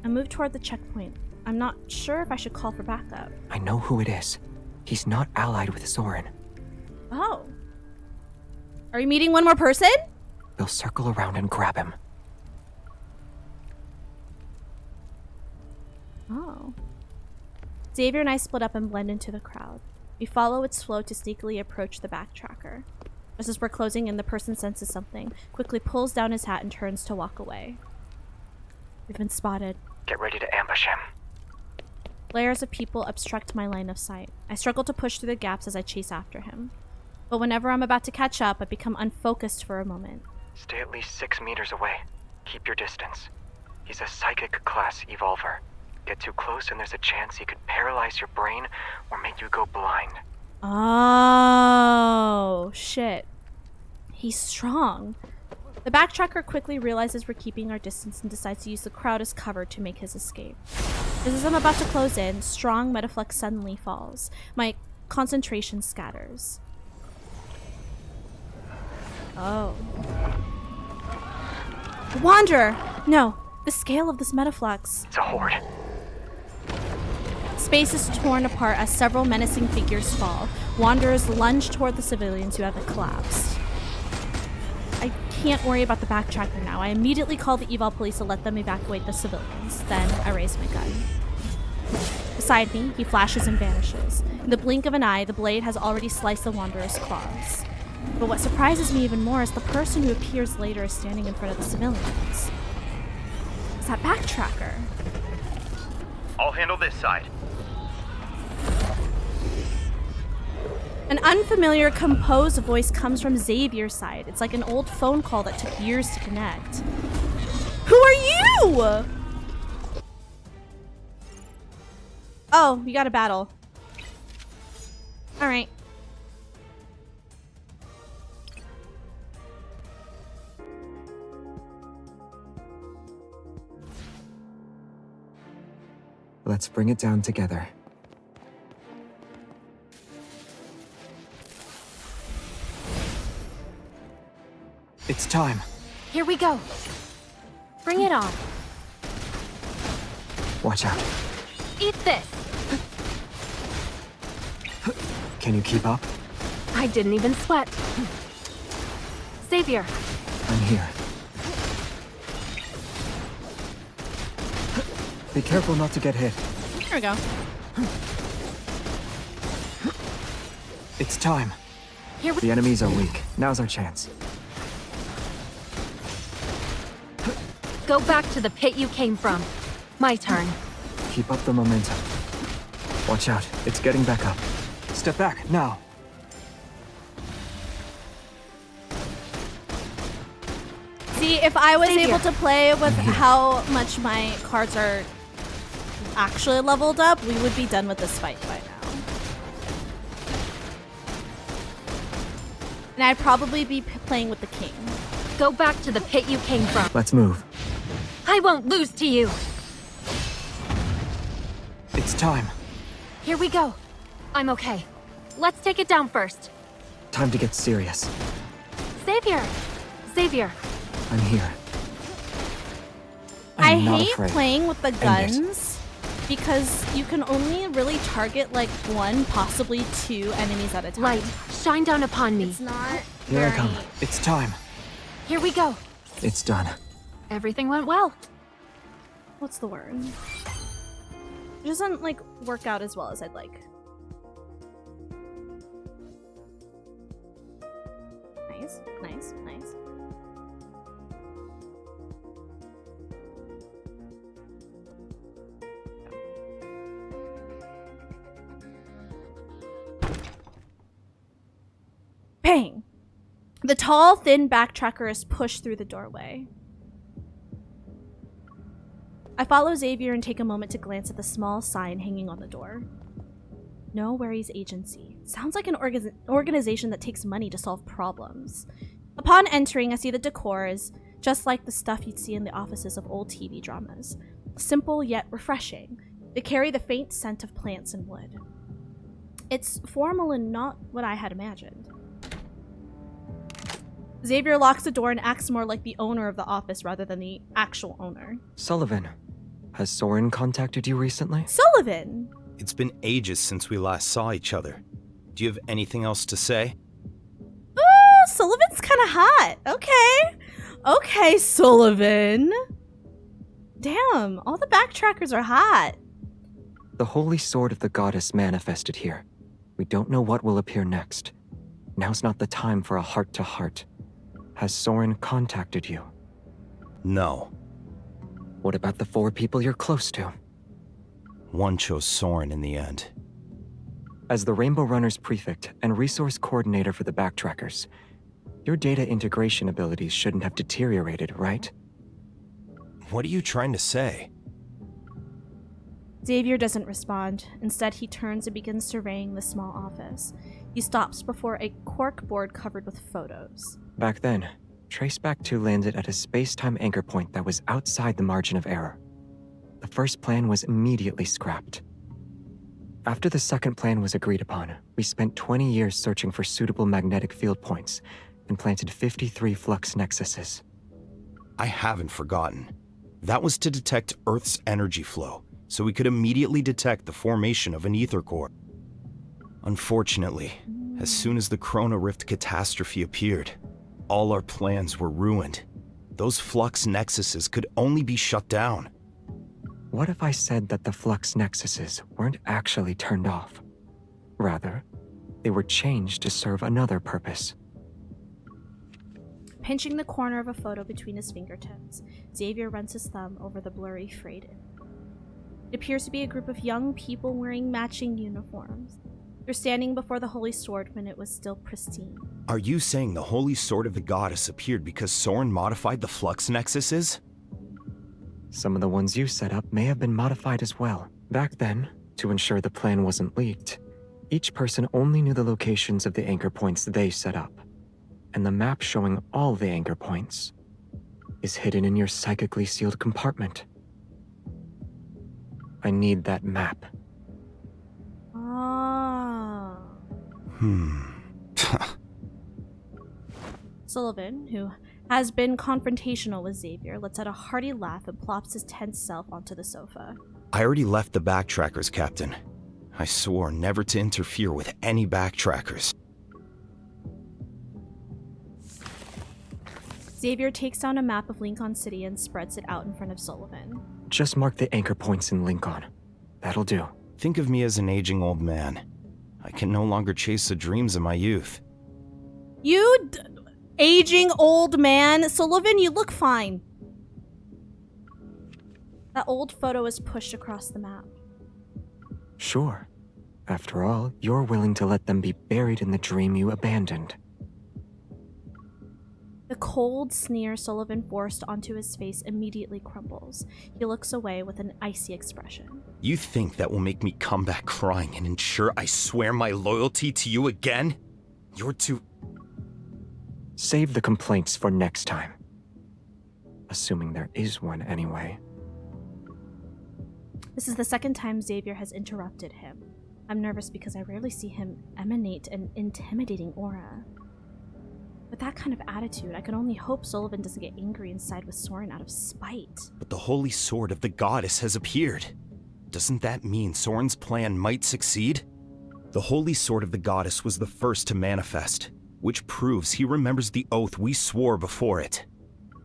I move toward the checkpoint. I'm not sure if I should call for backup. I know who it is. He's not allied with Soren. Oh. Are you meeting one more person? We'll circle around and grab him. Oh. Xavier and I split up and blend into the crowd. We follow its flow to sneakily approach the backtracker. Just as we're closing in, the person senses something, quickly pulls down his hat and turns to walk away. We've been spotted. Get ready to ambush him. Layers of people obstruct my line of sight. I struggle to push through the gaps as I chase after him. But whenever I'm about to catch up, I become unfocused for a moment. Stay at least 6 meters away. Keep your distance. He's a psychic class evolver. Get too close and there's a chance he could paralyze your brain or make you go blind. Oh, shit. He's strong. The backtracker quickly realizes we're keeping our distance and decides to use the crowd as cover to make his escape. As I'm about to close in, strong Metaflex suddenly falls. My concentration scatters. Oh. Wanderer! No, the scale of this Metaflex. It's a horde. Space is torn apart as several menacing figures fall. Wanderers lunge toward the civilians who have collapsed. I can't worry about the backtracker now. I immediately call the eval police to let them evacuate the civilians. Then I raise my gun. Beside me, he flashes and vanishes. In the blink of an eye, the blade has already sliced the Wanderer's claws. But what surprises me even more is the person who appears later is standing in front of the civilians. It's that backtracker. I'll handle this side. An unfamiliar, composed voice comes from Xavier's side. It's like an old phone call that took years to connect. Who are you? Oh, you got a battle. All right. Let's bring it down together. It's time. Here we go. Bring it on. Watch out. Eat this. Can you keep up? I didn't even sweat. Xavier. I'm here. Be careful not to get hit. Here we go. It's time. Here we The enemies are weak. Now's our chance. go back to the pit you came from. My turn. Keep up the momentum. Watch out. It's getting back up. Step back, now. See, if I was Xavier. able to play with how much my cards are actually leveled up, we would be done with this fight by now. And I'd probably be playing with the king. Go back to the pit you came from. Let's move. I won't lose to you. It's time. Here we go. I'm okay. Let's take it down first. Time to get serious. Xavier! Xavier! I'm here. I I'm not hate afraid. playing with the End it. guns because you can only really target like one, possibly two enemies at a time. Light, shine down upon me. It's not Here I very... come. It's time. Here we go. It's done. Everything went well. What's the word? It doesn't like work out as well as I'd like. Nice, nice, nice. Bang! The tall, thin backtracker is pushed through the doorway. I follow Xavier and take a moment to glance at the small sign hanging on the door. No Worries Agency. Sounds like an organization that takes money to solve problems. Upon entering, I see the decor is just like the stuff you'd see in the offices of old TV dramas. Simple yet refreshing. They carry the faint scent of plants and wood. It's formal and not what I had imagined. Xavier locks the door and acts more like the owner of the office rather than the actual owner. Sullivan, has Soren contacted you recently? Sullivan! It's been ages since we last saw each other. Do you have anything else to say? Oh, Sullivan's kind of hot. Okay. Okay, Sullivan. Damn, all the backtrackers are hot. The holy sword of the goddess manifested here. We don't know what will appear next. Now's not the time for a heart-to-heart. Has Soren contacted you? No. What about the 4 people you're close to? One chose Soren in the end. As the Rainbow Runners prefect and resource coordinator for the Backtrackers, your data integration abilities shouldn't have deteriorated, right? What are you trying to say? Xavier doesn't respond. Instead, he turns and begins surveying the small office. He stops before a cork board covered with photos. Back then, Traceback 2 landed at a space-time anchor point that was outside the margin of error. The first plan was immediately scrapped. After the second plan was agreed upon, we spent 20 years searching for suitable magnetic field points and planted 53 flux nexuses. I haven't forgotten. That was to detect Earth's energy flow, so we could immediately detect the formation of an ether core. Unfortunately, as soon as the Chrono Rift catastrophe appeared, all our plans were ruined. Those flux nexuses could only be shut down. What if I said that the flux nexuses weren't actually turned off? Rather, they were changed to serve another purpose. Pinching the corner of a photo between his fingertips, Xavier runs his thumb over the blurry frayed image. It appears to be a group of young people wearing matching uniforms. They're standing before the Holy Sword when it was still pristine. Are you saying the Holy Sword of the Goddess appeared because Soren modified the flux nexuses? Some of the ones you set up may have been modified as well. Back then, to ensure the plan wasn't leaked, each person only knew the locations of the anchor points they set up. And the map showing all the anchor points is hidden in your psychically sealed compartment. I need that map. Ah. Sullivan, who has been confrontational with Xavier, lets out a hearty laugh and plops his tense self onto the sofa. I already left the Backtrackers, Captain. I swore never to interfere with any Backtrackers. Xavier takes down a map of Lincoln City and spreads it out in front of Sullivan. Just mark the anchor points in Lincoln. That'll do. Think of me as an aging old man. I can no longer chase the dreams of my youth. You aging old man. Sullivan, you look fine. That old photo is pushed across the map. Sure. After all, you're willing to let them be buried in the dream you abandoned. The cold sneer Sullivan forced onto his face immediately crumbles. He looks away with an icy expression. You think that will make me come back crying and ensure I swear my loyalty to you again? You're too... Save the complaints for next time. Assuming there is one anyway. This is the second time Xavier has interrupted him. I'm nervous because I rarely see him emanate an intimidating aura. With that kind of attitude, I can only hope Sullivan doesn't get angry and side with Soren out of spite. But the Holy Sword of the Goddess has appeared. Doesn't that mean Soren's plan might succeed? The Holy Sword of the Goddess was the first to manifest, which proves he remembers the oath we swore before it.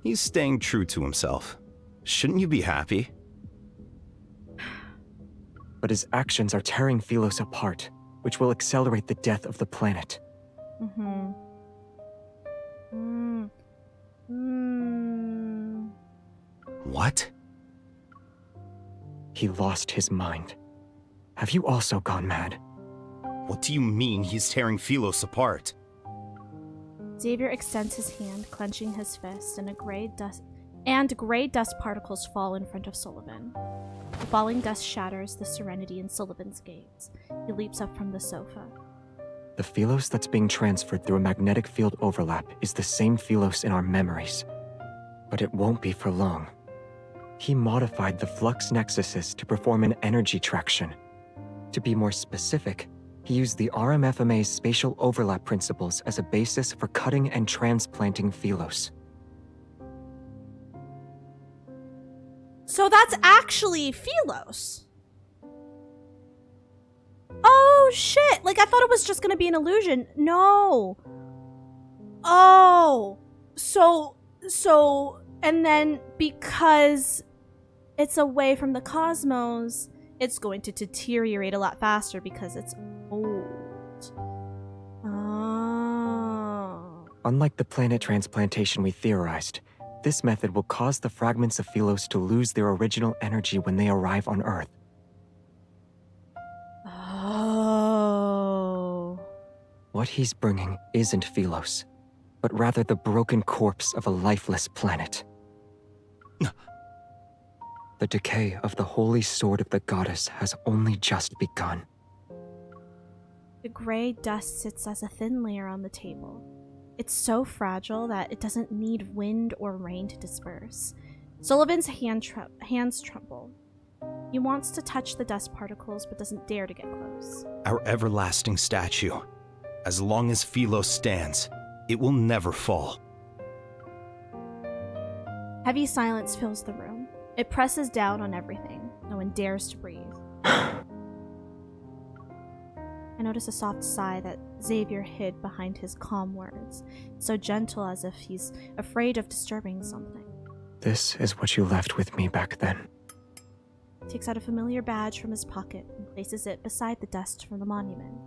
He's staying true to himself. Shouldn't you be happy? But his actions are tearing PHILOS apart, which will accelerate the death of the planet. What? He lost his mind. Have you also gone mad? What do you mean he's tearing PHILOS apart? Xavier extends his hand, clenching his fist, and gray dust particles fall in front of Sullivan. The falling dust shatters the serenity in Sullivan's gaze. He leaps up from the sofa. The PHILOS that's being transferred through a magnetic field overlap is the same PHILOS in our memories. But it won't be for long. He modified the flux nexuses to perform an energy traction. To be more specific, he used the RMFMA's spatial overlap principles as a basis for cutting and transplanting PHILOS. So that's actually PHILOS. Oh shit! Like, I thought it was just gonna be an illusion. No. Oh. So, and then because it's away from the cosmos, it's going to deteriorate a lot faster because it's old. Oh. Unlike the planet transplantation we theorized, this method will cause the fragments of PHILOS to lose their original energy when they arrive on Earth. Oh. What he's bringing isn't PHILOS, but rather the broken corpse of a lifeless planet. The decay of the holy sword of the goddess has only just begun. The gray dust sits as a thin layer on the table. It's so fragile that it doesn't need wind or rain to disperse. Sullivan's hands tremble. He wants to touch the dust particles but doesn't dare to get close. Our everlasting statue. As long as PHILOS stands, it will never fall. Heavy silence fills the room. It presses down on everything. No one dares to breathe. I notice a soft sigh that Xavier hid behind his calm words, so gentle as if he's afraid of disturbing something. This is what you left with me back then. He takes out a familiar badge from his pocket and places it beside the dust from the monument.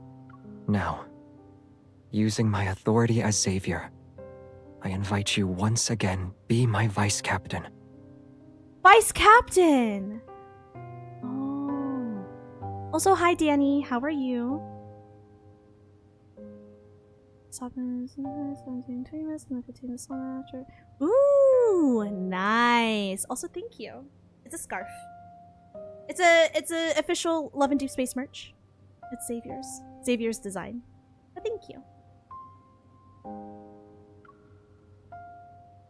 Now, using my authority as Xavier, I invite you once again, be my vice captain. Vice captain! Oh. Also, hi Danny, how are you? Ooh, nice. Also, thank you. It's a scarf. It's a official Love and Deepspace merch. It's Xavier's design. But thank you.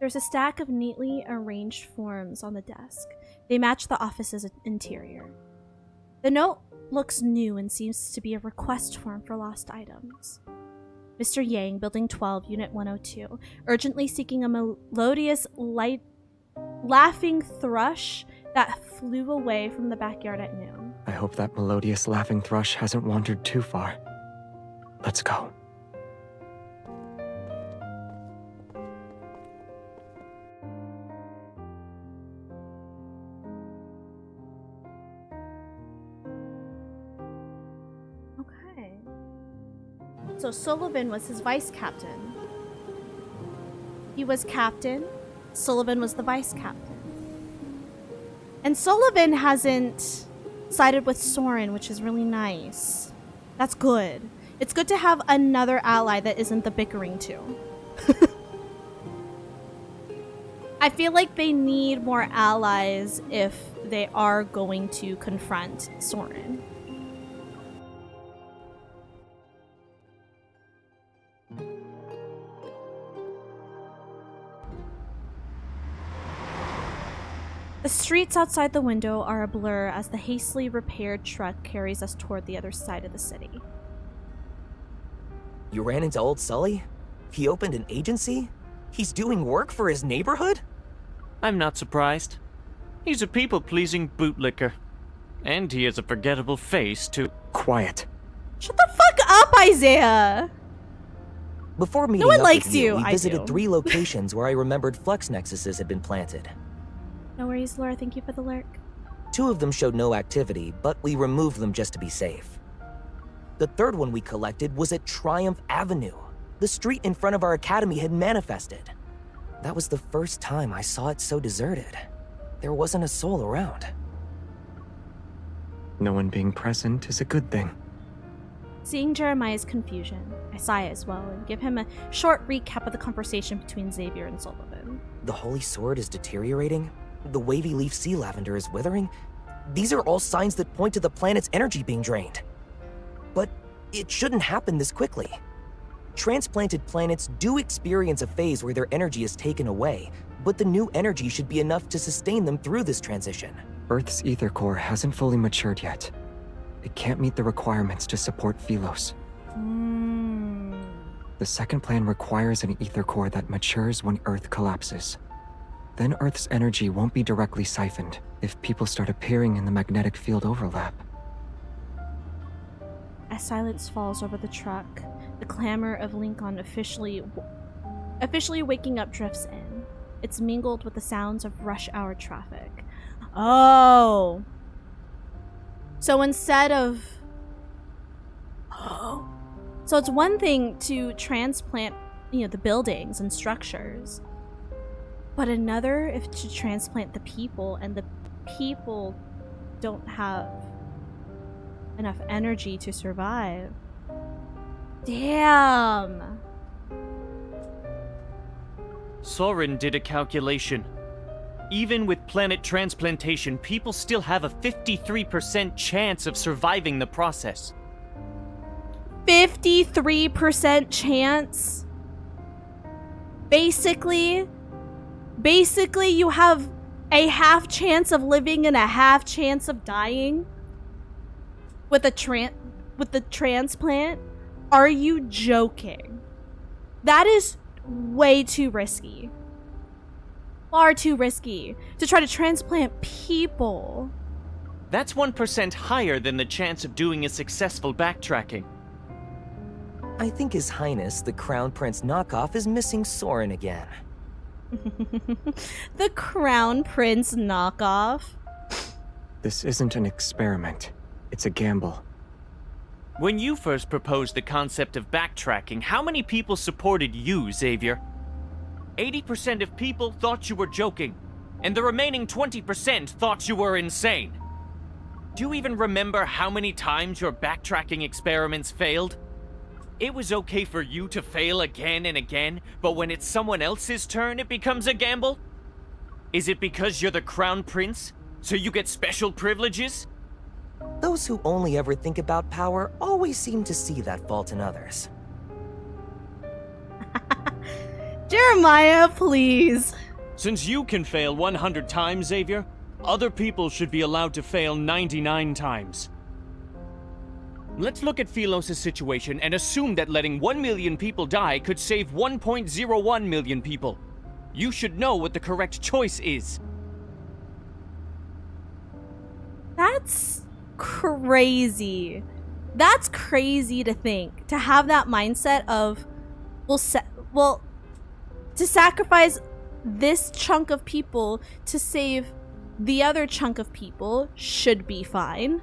There's a stack of neatly arranged forms on the desk. They match the office's interior. The note looks new and seems to be a request form for lost items. Mr. Yang, Building 12, Unit 102, urgently seeking a melodious, laughing thrush that flew away from the backyard at noon. I hope that melodious laughing thrush hasn't wandered too far. Let's go. So Sullivan was his vice captain. He was captain. Sullivan was the vice captain. And Sullivan hasn't sided with Soren, which is really nice. That's good. It's good to have another ally that isn't the bickering two. I feel like they need more allies if they are going to confront Soren. The streets outside the window are a blur as the hastily repaired truck carries us toward the other side of the city. You ran into old Sully? He opened an agency? He's doing work for his neighborhood? I'm not surprised. He's a people-pleasing bootlicker. And he has a forgettable face, too. Quiet. Shut the fuck up, Isaiah! Before meeting No one up likes with you, you. we I visited do. 3 locations where I remembered flex nexuses had been planted. No worries, Laura. Thank you for the lurk. 2 of them showed no activity, but we removed them just to be safe. The 3rd one we collected was at Triumph Avenue. The street in front of our academy had manifested. That was the first time I saw it so deserted. There wasn't a soul around. No one being present is a good thing. Seeing Jeremiah's confusion, I sigh as well and give him a short recap of the conversation between Xavier and Sullivan. The Holy Sword is deteriorating. The wavy leaf sea lavender is withering. These are all signs that point to the planet's energy being drained. But it shouldn't happen this quickly. Transplanted planets do experience a phase where their energy is taken away, but the new energy should be enough to sustain them through this transition. Earth's ether core hasn't fully matured yet. It can't meet the requirements to support PHILOS. The second plan requires an ether core that matures when Earth collapses. Then Earth's energy won't be directly siphoned if people start appearing in the magnetic field overlap. As silence falls over the truck, the clamor of Lincoln officially waking up drifts in. It's mingled with the sounds of rush hour traffic. Oh. So instead of... Oh. So it's one thing to transplant, the buildings and structures. But another if to transplant the people, and the people don't have enough energy to survive. Damn. Soren did a calculation. Even with planet transplantation, people still have a 53% chance of surviving the process. 53% chance? Basically, you have a half chance of living and a half chance of dying with the transplant? Are you joking? That is way too risky. Far too risky to try to transplant people. That's 1% higher than the chance of doing a successful backtracking. I think His Highness, the Crown Prince knockoff, is missing Soren again. The Crown Prince knockoff? This isn't an experiment. It's a gamble. When you first proposed the concept of backtracking, how many people supported you, Xavier? 80% of people thought you were joking, and the remaining 20% thought you were insane. Do you even remember how many times your backtracking experiments failed? It was okay for you to fail again and again, but when it's someone else's turn, it becomes a gamble? Is it because you're the Crown Prince, so you get special privileges? Those who only ever think about power always seem to see that fault in others. Jeremiah, please. Since you can fail 100 times, Xavier, other people should be allowed to fail 99 times. Let's look at PHILOS' situation and assume that letting 1 million people die could save 1.01 million people. You should know what the correct choice is. That's crazy. That's crazy to think. To have that mindset of, to sacrifice this chunk of people to save the other chunk of people should be fine.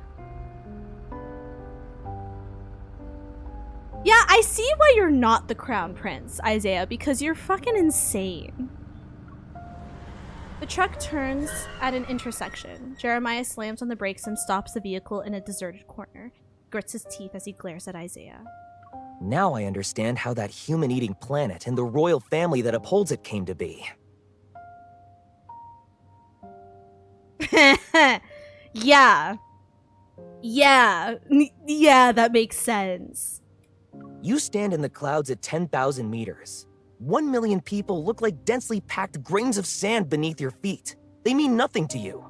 Yeah, I see why you're not the Crown Prince, Isaiah, because you're fucking insane. The truck turns at an intersection. Jeremiah slams on the brakes and stops the vehicle in a deserted corner. He grits his teeth as he glares at Isaiah. Now I understand how that human-eating planet and the royal family that upholds it came to be. Yeah. Yeah, that makes sense. You stand in the clouds at 10,000 meters. 1 million people look like densely packed grains of sand beneath your feet. They mean nothing to you.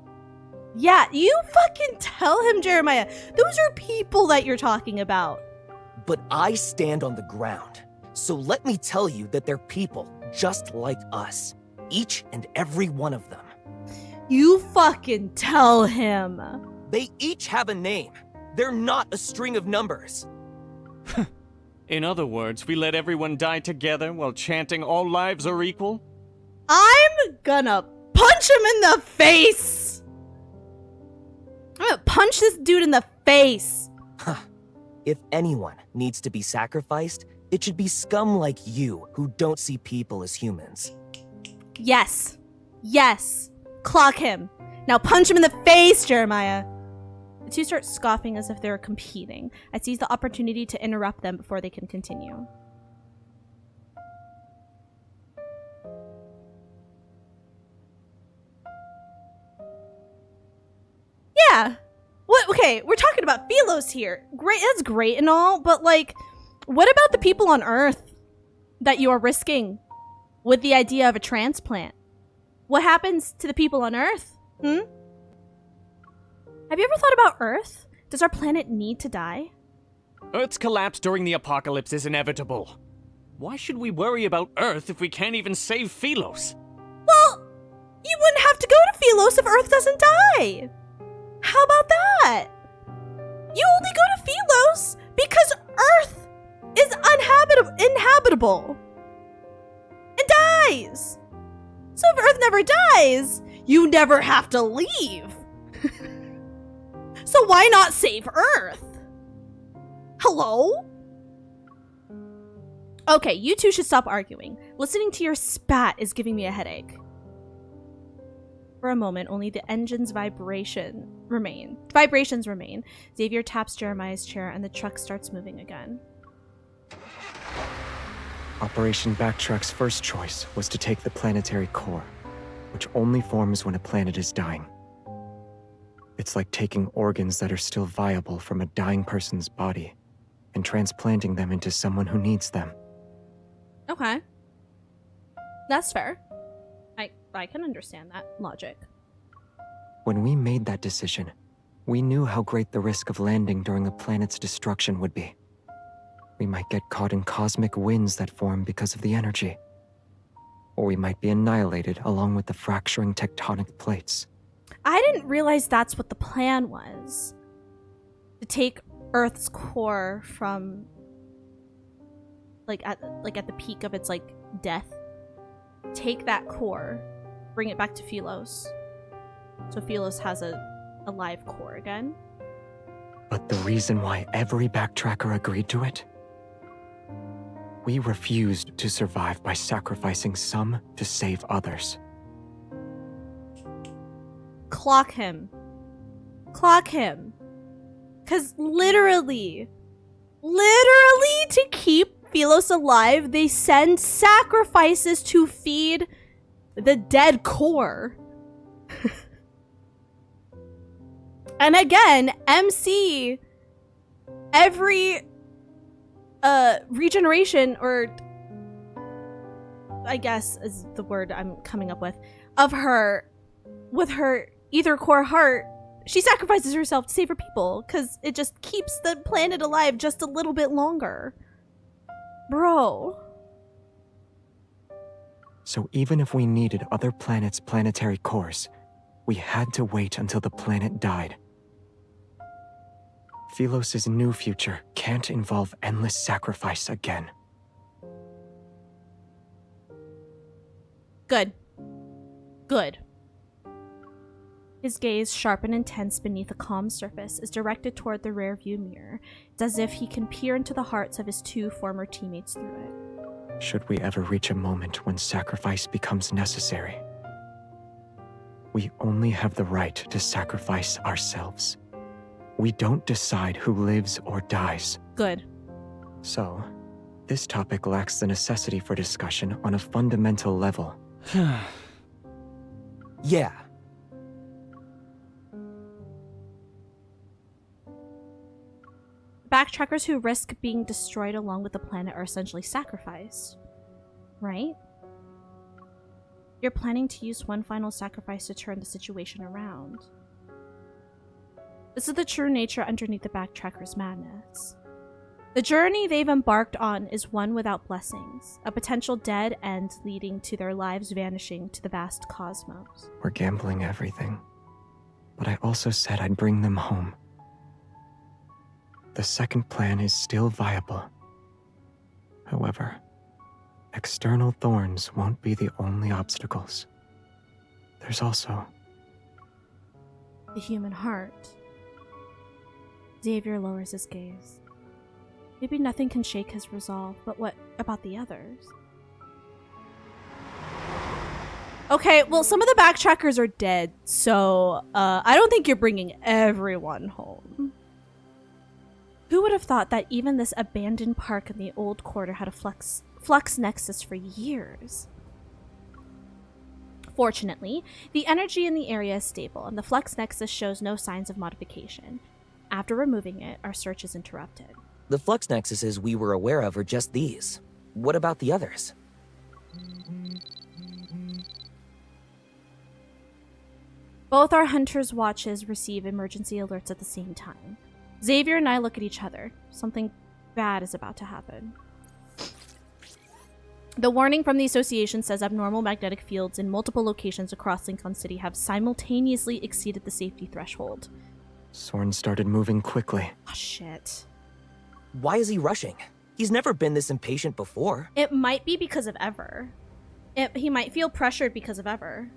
Yeah, you fucking tell him, Jeremiah. Those are people that you're talking about. But I stand on the ground. So let me tell you that they're people just like us. Each and every one of them. You fucking tell him. They each have a name. They're not a string of numbers. In other words, we let everyone die together while chanting all lives are equal? I'm gonna punch him in the face! I'm gonna punch this dude in the face! If anyone needs to be sacrificed, it should be scum like you who don't see people as humans. Yes. Yes. Clock him. Now punch him in the face, Jeremiah. The two start scoffing as if they were competing. I seize the opportunity to interrupt them before they can continue. Yeah. What? Okay, we're talking about PHILOS here. Great, that's great and all, but like, what about the people on Earth that you are risking with the idea of a transplant? What happens to the people on Earth? Have you ever thought about Earth? Does our planet need to die? Earth's collapse during the apocalypse is inevitable. Why should we worry about Earth if we can't even save PHILOS? Well, you wouldn't have to go to PHILOS if Earth doesn't die. How about that? You only go to PHILOS because Earth is inhabitable and dies. So if Earth never dies, you never have to leave. So why not save Earth? Hello? Okay, you two should stop arguing. Listening to your spat is giving me a headache. For a moment, only the engine's vibrations remain. Xavier taps Jeremiah's chair and the truck starts moving again. Operation Backtrack's first choice was to take the planetary core, which only forms when a planet is dying. It's like taking organs that are still viable from a dying person's body and transplanting them into someone who needs them. Okay. That's fair. I can understand that logic. When we made that decision, we knew how great the risk of landing during a planet's destruction would be. We might get caught in cosmic winds that form because of the energy. Or we might be annihilated along with the fracturing tectonic plates. I didn't realize that's what the plan was. To take Earth's core from at the peak of its death. Take that core, bring it back to PHILOS. So PHILOS has a live core again. But the reason why every backtracker agreed to it? We refused to survive by sacrificing some to save others. Clock him. Clock him. 'Cause literally to keep PHILOS alive, they send sacrifices to feed the dead core. And again, MC, every regeneration, or I guess is the word I'm coming up with, of her, with her ether core heart, she sacrifices herself to save her people, because it just keeps the planet alive just a little bit longer. Bro. So even if we needed other planets' planetary cores, we had to wait until the planet died. PHILOS' new future can't involve endless sacrifice again. Good. Good. His gaze, sharp and intense beneath a calm surface, is directed toward the rearview mirror. It's as if he can peer into the hearts of his two former teammates through it. Should we ever reach a moment when sacrifice becomes necessary, we only have the right to sacrifice ourselves. We don't decide who lives or dies. Good. So, this topic lacks the necessity for discussion on a fundamental level. Yeah. Backtrackers who risk being destroyed along with the planet are essentially sacrificed, right? You're planning to use one final sacrifice to turn the situation around. This is the true nature underneath the Backtrackers' madness. The journey they've embarked on is one without blessings, a potential dead end leading to their lives vanishing to the vast cosmos. We're gambling everything, but I also said I'd bring them home. The second plan is still viable. However, external thorns won't be the only obstacles. There's also the human heart. Xavier lowers his gaze. Maybe nothing can shake his resolve, but what about the others? Okay, well, some of the Backtrackers are dead, so I don't think you're bringing everyone home. Who would have thought that even this abandoned park in the old quarter had a flux nexus for years? Fortunately, the energy in the area is stable, and the flux nexus shows no signs of modification. After removing it, our search is interrupted. The flux nexuses we were aware of are just these. What about the others? Both our hunters' watches receive emergency alerts at the same time. Xavier and I look at each other. Something bad is about to happen. The warning from the association says abnormal magnetic fields in multiple locations across Lincoln City have simultaneously exceeded the safety threshold. Sorn started moving quickly. Oh, shit. Why is he rushing? He's never been this impatient before. It might be because of Ever. He might feel pressured because of Ever.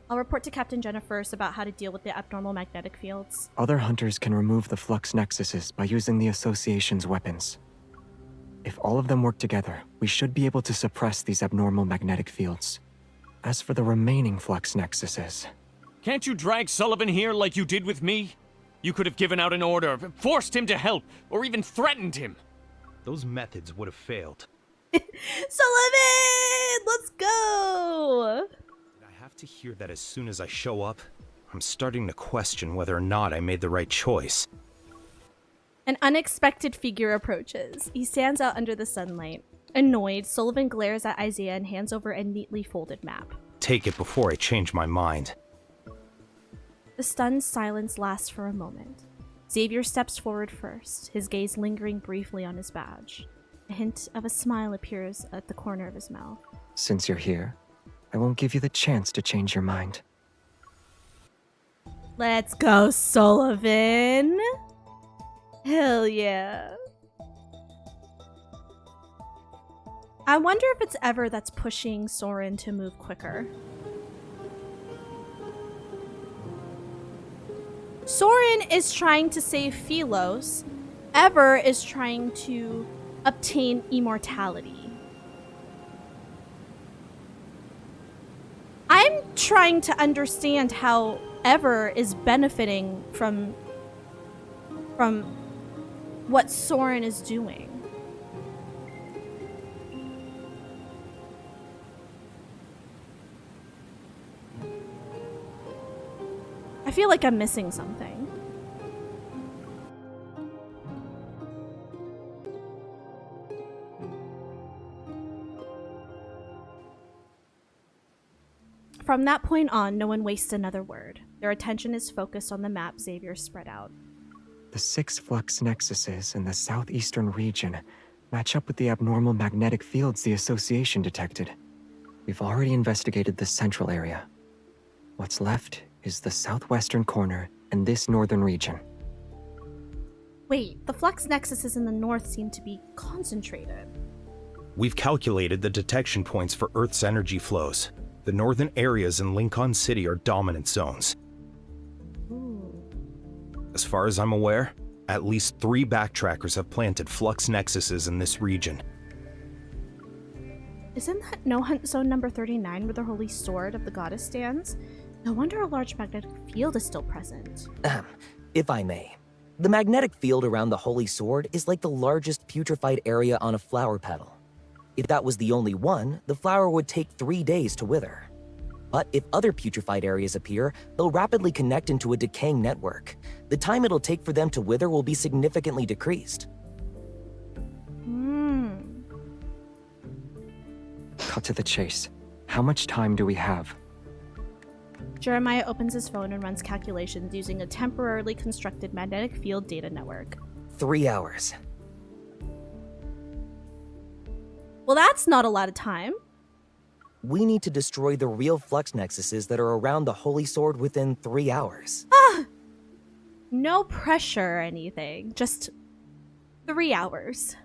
I'll report to Captain Jenna first about how to deal with the abnormal magnetic fields. Other hunters can remove the flux nexuses by using the Association's weapons. If all of them work together, we should be able to suppress these abnormal magnetic fields. As for the remaining flux nexuses, Can't you drag Sullivan here like you did with me? You could have given out an order, forced him to help, or even threatened him. Those methods would have failed. Sullivan! Let's go! Did I have to hear that as soon as I show up? I'm starting to question whether or not I made the right choice. An unexpected figure approaches. He stands out under the sunlight. Annoyed, Sullivan glares at Isaiah and hands over a neatly folded map. Take it before I change my mind. The stunned silence lasts for a moment. Xavier steps forward first, his gaze lingering briefly on his badge. A hint of a smile appears at the corner of his mouth. since you're here, I won't give you the chance to change your mind. Let's go, Sullivan! Hell yeah. I wonder if it's ever that's pushing Soren to move quicker. Soren is trying to save PHILOS. Ever is trying to obtain immortality. I'm trying to understand how Ever is benefiting from what Soren is doing. I feel like I'm missing something. From that point on, no one wastes another word. Their attention is focused on the map Xavier spread out. The 6 flux nexuses in the southeastern region match up with the abnormal magnetic fields the Association detected. We've already investigated the central area. What's left is the southwestern corner and this northern region. Wait, the flux nexuses in the north seem to be concentrated. We've calculated the detection points for Earth's energy flows. The northern areas in Lincoln City are dominant zones. Ooh. As far as I'm aware, at least 3 backtrackers have planted flux nexuses in this region. Isn't that no hunt zone number 39 where the holy sword of the goddess stands? No wonder a large magnetic field is still present. If I may. The magnetic field around the holy sword is like the largest putrefied area on a flower petal. If that was the only one, the flower would take 3 days to wither. But if other putrefied areas appear, they'll rapidly connect into a decaying network. The time it'll take for them to wither will be significantly decreased. Cut to the chase. How much time do we have? Jeremiah opens his phone and runs calculations using a temporarily constructed magnetic field data network. 3 hours. Well, that's not a lot of time. We need to destroy the real flux nexuses that are around the holy sword within 3 hours. No pressure or anything. Just 3 hours.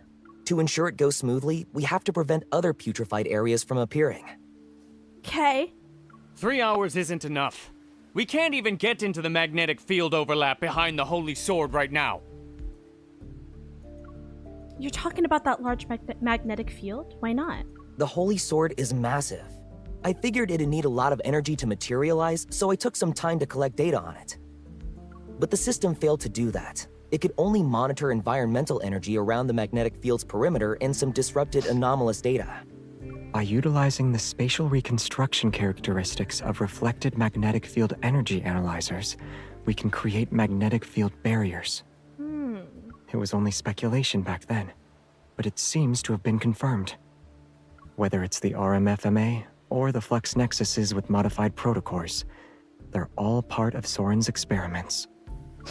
To ensure it goes smoothly, we have to prevent other putrefied areas from appearing. Okay. 3 hours isn't enough. We can't even get into the magnetic field overlap behind the holy sword right now. You're talking about that large magnetic field? Why not? The holy sword is massive. I figured it'd need a lot of energy to materialize, so I took some time to collect data on it. But the system failed to do that. It could only monitor environmental energy around the magnetic field's perimeter and some disrupted anomalous data. By utilizing the spatial reconstruction characteristics of reflected magnetic field energy analyzers, we can create magnetic field barriers. It was only speculation back then, but it seems to have been confirmed. Whether it's the RMFMA or the flux nexuses with modified protocores, they're all part of Soren's experiments.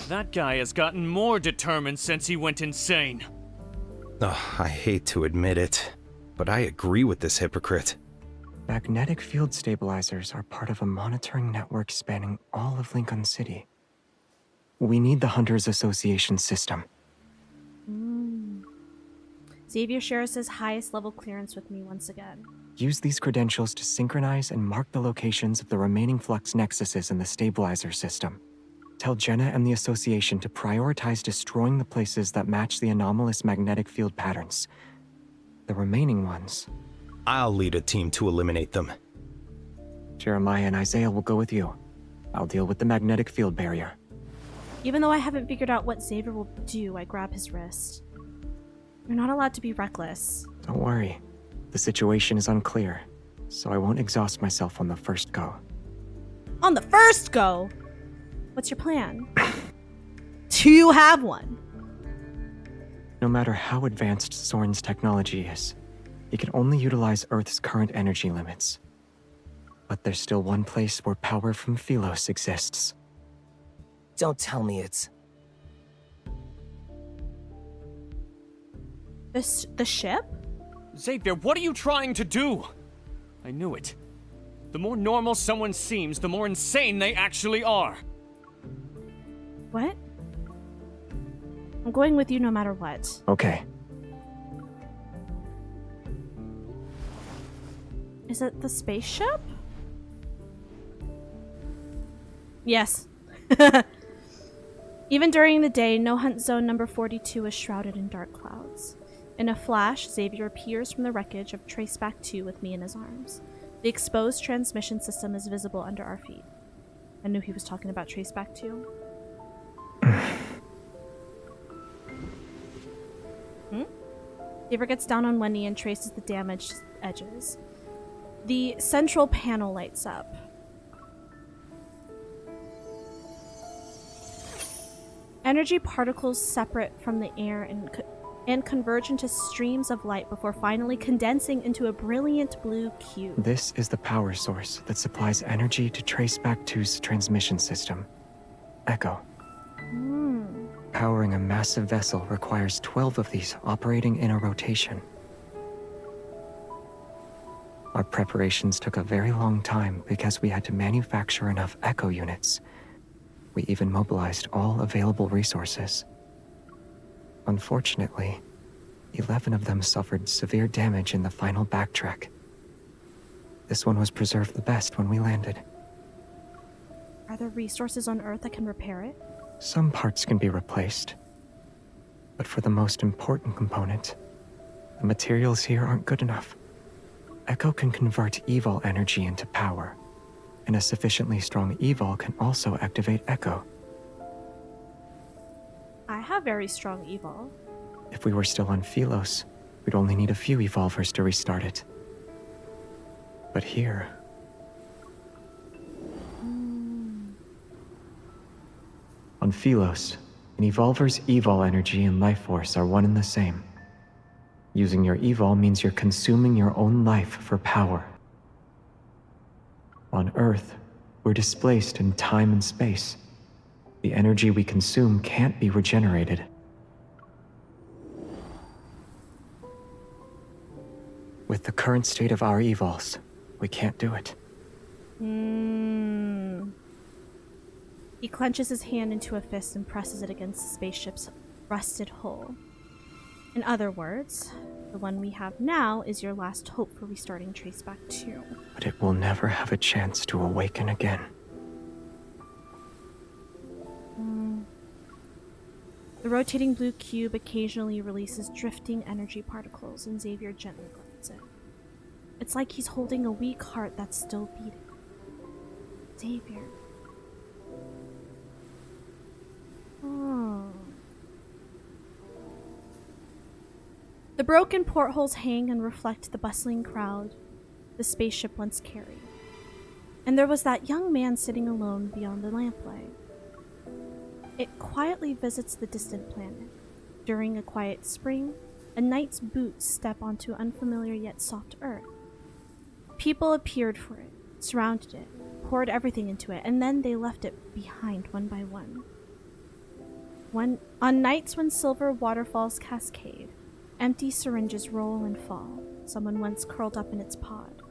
That guy has gotten more determined since he went insane. I hate to admit it, but I agree with this hypocrite. Magnetic field stabilizers are part of a monitoring network spanning all of Lincoln City. We need the Hunters Association system. Xavier shares his highest level clearance with me once again. Use these credentials to synchronize and mark the locations of the remaining flux nexuses in the stabilizer system. Tell Jenna and the Association to prioritize destroying the places that match the anomalous magnetic field patterns. The remaining ones... I'll lead a team to eliminate them. Jeremiah and Isaiah will go with you. I'll deal with the magnetic field barrier. Even though I haven't figured out what Xavier will do, I grab his wrist. You're not allowed to be reckless. Don't worry. The situation is unclear, so I won't exhaust myself on the first go. On the first go? What's your plan? Do you have one? No matter how advanced Soren's technology is, he can only utilize Earth's current energy limits. But there's still one place where power from PHILOS exists. Don't tell me it's... The ship? Xavier, what are you trying to do? I knew it. The more normal someone seems, the more insane they actually are. What? I'm going with you no matter what. Okay. Is it the spaceship? Yes. Even during the day, no hunt zone number 42 is shrouded in dark clouds. In a flash, Xavier appears from the wreckage of Traceback 2 with me in his arms. The exposed transmission system is visible under our feet. I knew he was talking about Traceback 2. Xavier gets down on one knee and traces the damaged edges. The central panel lights up. Energy particles separate from the air and converge into streams of light before finally condensing into a brilliant blue cube. This is the power source that supplies energy to Traceback 2's transmission system, Echo. Powering a massive vessel requires 12 of these operating in a rotation. Our preparations took a very long time because we had to manufacture enough Echo units. We even mobilized all available resources. Unfortunately, 11 of them suffered severe damage in the final backtrack. This one was preserved the best when we landed. Are there resources on Earth that can repair it? Some parts can be replaced. But for the most important component, the materials here aren't good enough. Echo can convert evil energy into power, and a sufficiently strong evil can also activate Echo. I have very strong evil. If we were still on PHILOS, we'd only need a few evolvers to restart it. But here... On PHILOS, an evolver's evol energy and life force are one and the same. Using your evol means you're consuming your own life for power. On Earth, we're displaced in time and space. The energy we consume can't be regenerated. With the current state of our evols, we can't do it. He clenches his hand into a fist and presses it against the spaceship's rusted hull. In other words, the one we have now is your last hope for restarting Traceback 2. But it will never have a chance to awaken again. The rotating blue cube occasionally releases drifting energy particles, and Xavier gently guards it. It's like he's holding a weak heart that's still beating. Xavier. The broken portholes hang and reflect the bustling crowd the spaceship once carried. And there was that young man sitting alone beyond the lamplight. It quietly visits the distant planet. During a quiet spring, a knight's boots step onto unfamiliar yet soft earth. People appeared for it, surrounded it, poured everything into it, and then they left it behind one by one. On nights when silver waterfalls cascade, empty syringes roll and fall, someone once curled up in its pod.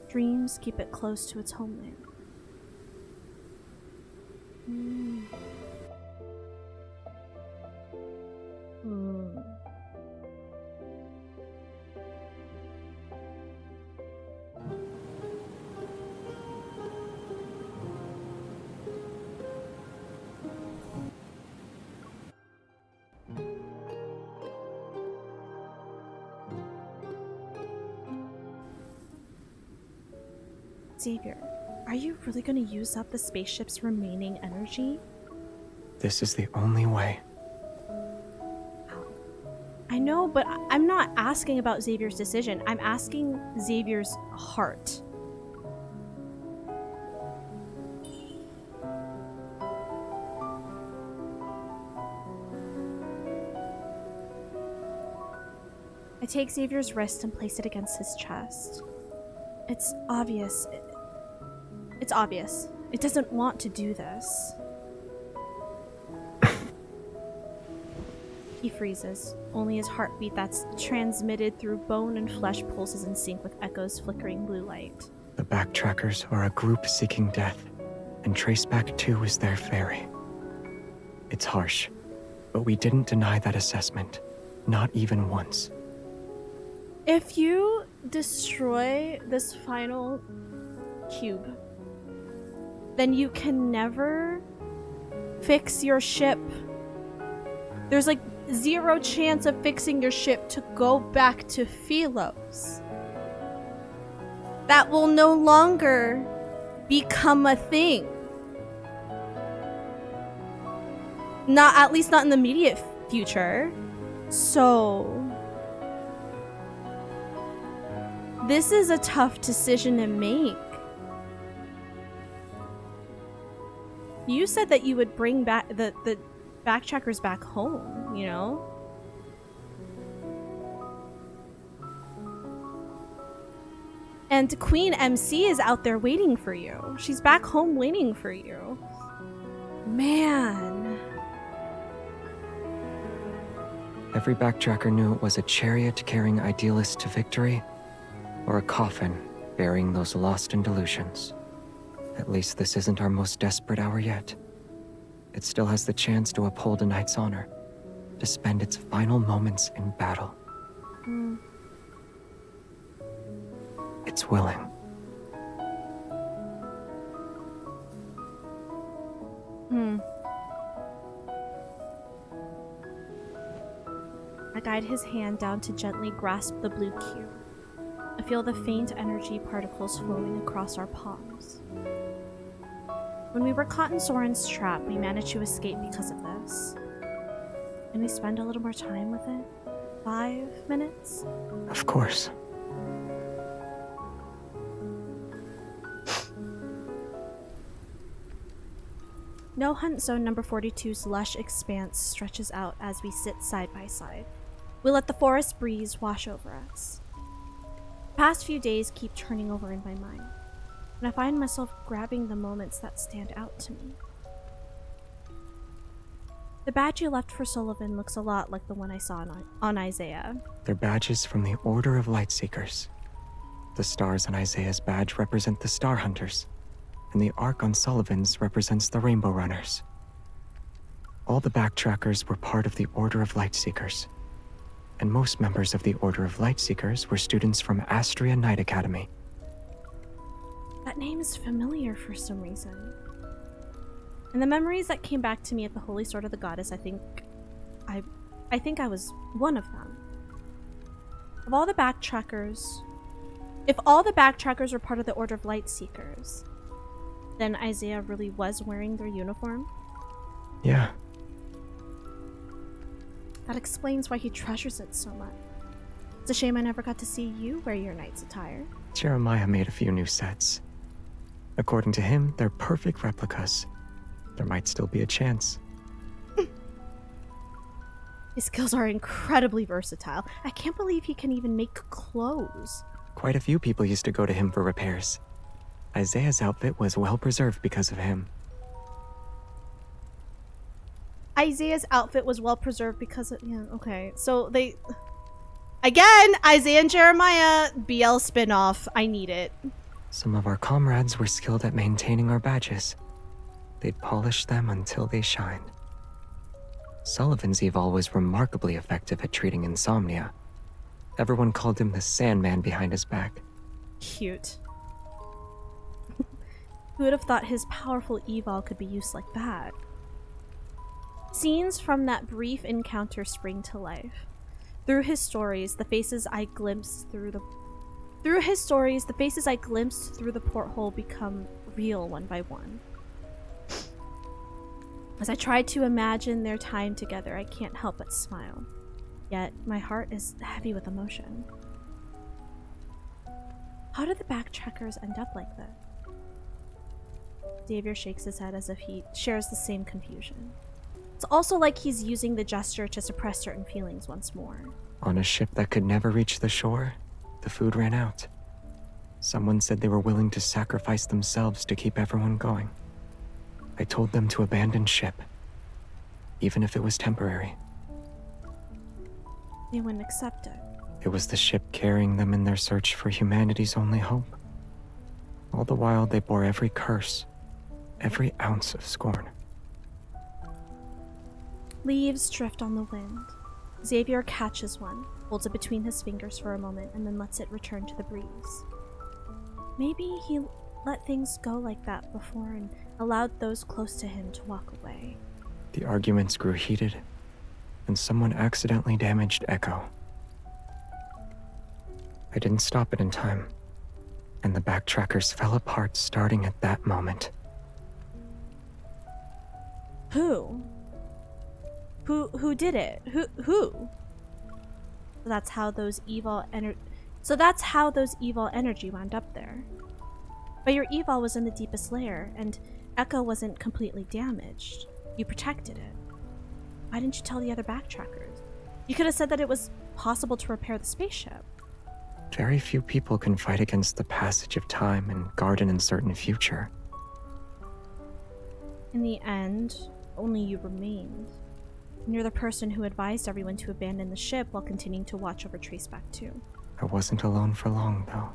Dreams keep it close to its homeland. Xavier, Are you really gonna use up the spaceship's remaining energy? This is the only way. I know, but I'm not asking about Xavier's decision. I'm asking Xavier's heart. I take Xavier's wrist and place it against his chest. It's obvious. It's obvious. It doesn't want to do this. He freezes. Only his heartbeat that's transmitted through bone and flesh pulses in sync with Echo's flickering blue light. The Backtrackers are a group seeking death, and Traceback 2 is their ferry. It's harsh, but we didn't deny that assessment. Not even once. If you destroy this final cube, then you can never fix your ship. There's like 0 chance of fixing your ship to go back to PHILOS. That will no longer become a thing. Not, at least not in the immediate future. So this is a tough decision to make. You said that you would bring back the Backtrackers back home, you know? And Queen MC is out there waiting for you. She's back home waiting for you. Man. Every Backtracker knew it was a chariot carrying idealists to victory, or a coffin bearing those lost in delusions. At least this isn't our most desperate hour yet. It still has the chance to uphold a knight's honor, to spend its final moments in battle. It's willing. I guide his hand down to gently grasp the blue cube. I feel the faint energy particles flowing across our palms. When we were caught in Soren's trap, we managed to escape because of this. Can we spend a little more time with it? 5 minutes? Of course. No Hunt Zone number 42's lush expanse stretches out as we sit side by side. We let the forest breeze wash over us. The past few days keep turning over in my mind, and I find myself grabbing the moments that stand out to me. The badge you left for Sullivan looks a lot like the one I saw on Isaiah. They're badges from the Order of Lightseekers. The stars on Isaiah's badge represent the Star Hunters, and the arc on Sullivan's represents the Rainbow Runners. All the Backtrackers were part of the Order of Lightseekers, and most members of the Order of Lightseekers were students from Astria Night Academy. That name is familiar for some reason. And the memories that came back to me at the Holy Sword of the Goddess, I think I was one of them. Of all the Backtrackers, if all the Backtrackers were part of the Order of Lightseekers, then Isaiah really was wearing their uniform? Yeah. That explains why he treasures it so much. It's a shame I never got to see you wear your knight's attire. Jeremiah made a few new sets. According to him, they're perfect replicas. There might still be a chance. His skills are incredibly versatile. I can't believe he can even make clothes. Quite a few people used to go to him for repairs. Isaiah's outfit was well preserved because of him. Isaiah's outfit was well preserved because of... Yeah, okay. So they... Again, Isaiah and Jeremiah, BL spinoff. I need it. Some of our comrades were skilled at maintaining our badges. They'd polish them until they shined. Sullivan's Evol was remarkably effective at treating insomnia. Everyone called him the Sandman behind his back. Cute. Who would have thought his powerful Evol could be used like that? Scenes from that brief encounter spring to life. Through his stories, the faces I glimpsed through the porthole become real one by one. As I try to imagine their time together, I can't help but smile. Yet, my heart is heavy with emotion. How did the backtrackers end up like that? Xavier shakes his head as if he shares the same confusion. It's also like he's using the gesture to suppress certain feelings once more. On a ship that could never reach the shore, the food ran out. Someone said they were willing to sacrifice themselves to keep everyone going. I told them to abandon ship, even if it was temporary. They wouldn't accept it. It was the ship carrying them in their search for humanity's only hope. All the while, they bore every curse, every ounce of scorn. Leaves drift on the wind. Xavier catches one, holds it between his fingers for a moment, and then lets it return to the breeze. Maybe he let things go like that before and allowed those close to him to walk away. The arguments grew heated, and someone accidentally damaged Echo. I didn't stop it in time, and the backtrackers fell apart starting at that moment. Who? Who did it? Who? That's how those evil energy wound up there. But your evil was in the deepest layer, and Echo wasn't completely damaged. You protected it. Why didn't you tell the other backtrackers? You could have said that it was possible to repair the spaceship. Very few people can fight against the passage of time and guard an uncertain future. In the end, only you remained. And you're the person who advised everyone to abandon the ship while continuing to watch over Traceback 2. I wasn't alone for long, though.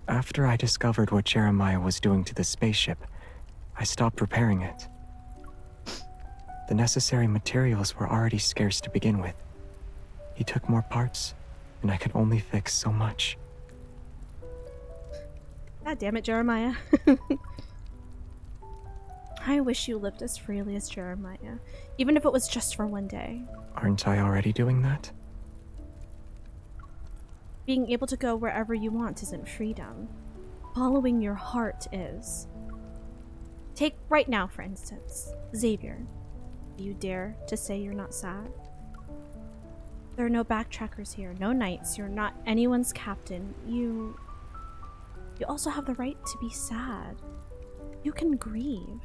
After I discovered what Jeremiah was doing to the spaceship, I stopped repairing it. The necessary materials were already scarce to begin with. He took more parts, and I could only fix so much. God damn it, Jeremiah. I wish you lived as freely as Jeremiah, even if it was just for one day. Aren't I already doing that? Being able to go wherever you want isn't freedom. Following your heart is. Take right now, for instance, Xavier. Do you dare to say you're not sad? There are no backtrackers here, no knights, you're not anyone's captain. You also have the right to be sad. You can grieve.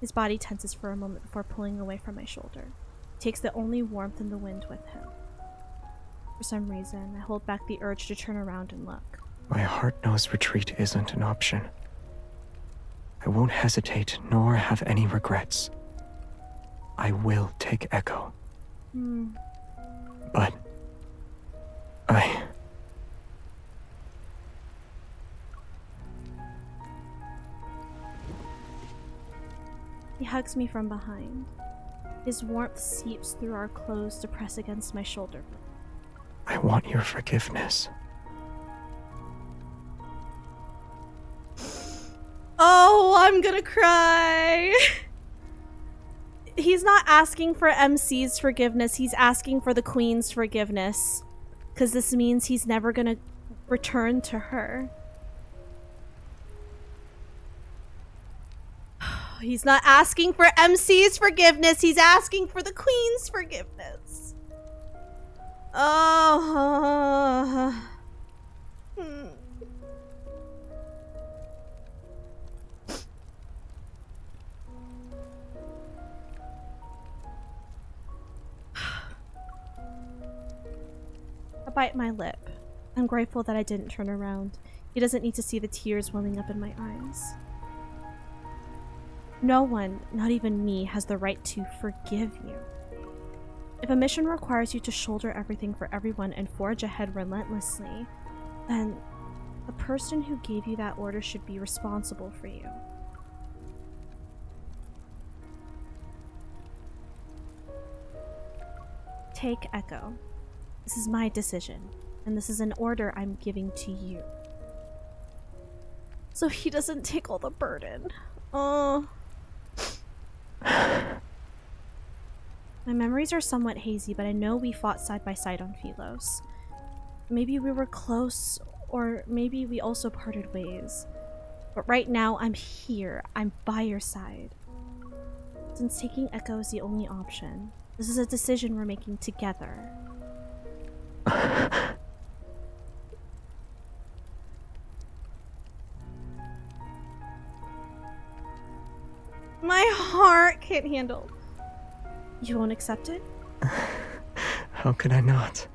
His body tenses for a moment before pulling away from my shoulder. He takes the only warmth in the wind with him. For some reason, I hold back the urge to turn around and look. My heart knows retreat isn't an option. I won't hesitate nor have any regrets. I will take Echo. But He hugs me from behind. His warmth seeps through our clothes to press against my shoulder. I want your forgiveness. Oh, I'm gonna cry. He's not asking for MC's forgiveness. He's asking for the Queen's forgiveness. Because this means he's never gonna return to her. He's not asking for MC's forgiveness. He's asking for the Queen's forgiveness. Oh. I bite my lip. I'm grateful that I didn't turn around. He doesn't need to see the tears welling up in my eyes. No one, not even me, has the right to forgive you. If a mission requires you to shoulder everything for everyone and forge ahead relentlessly, then the person who gave you that order should be responsible for you. Take Echo. This is my decision, and this is an order I'm giving to you. So he doesn't take all the burden. Oh. My memories are somewhat hazy, but I know we fought side by side on PHILOS. Maybe we were close, or maybe we also parted ways. But right now, I'm here. I'm by your side. Since taking Echo is the only option, this is a decision we're making together. My heart can't handle. You won't accept it? How could I not?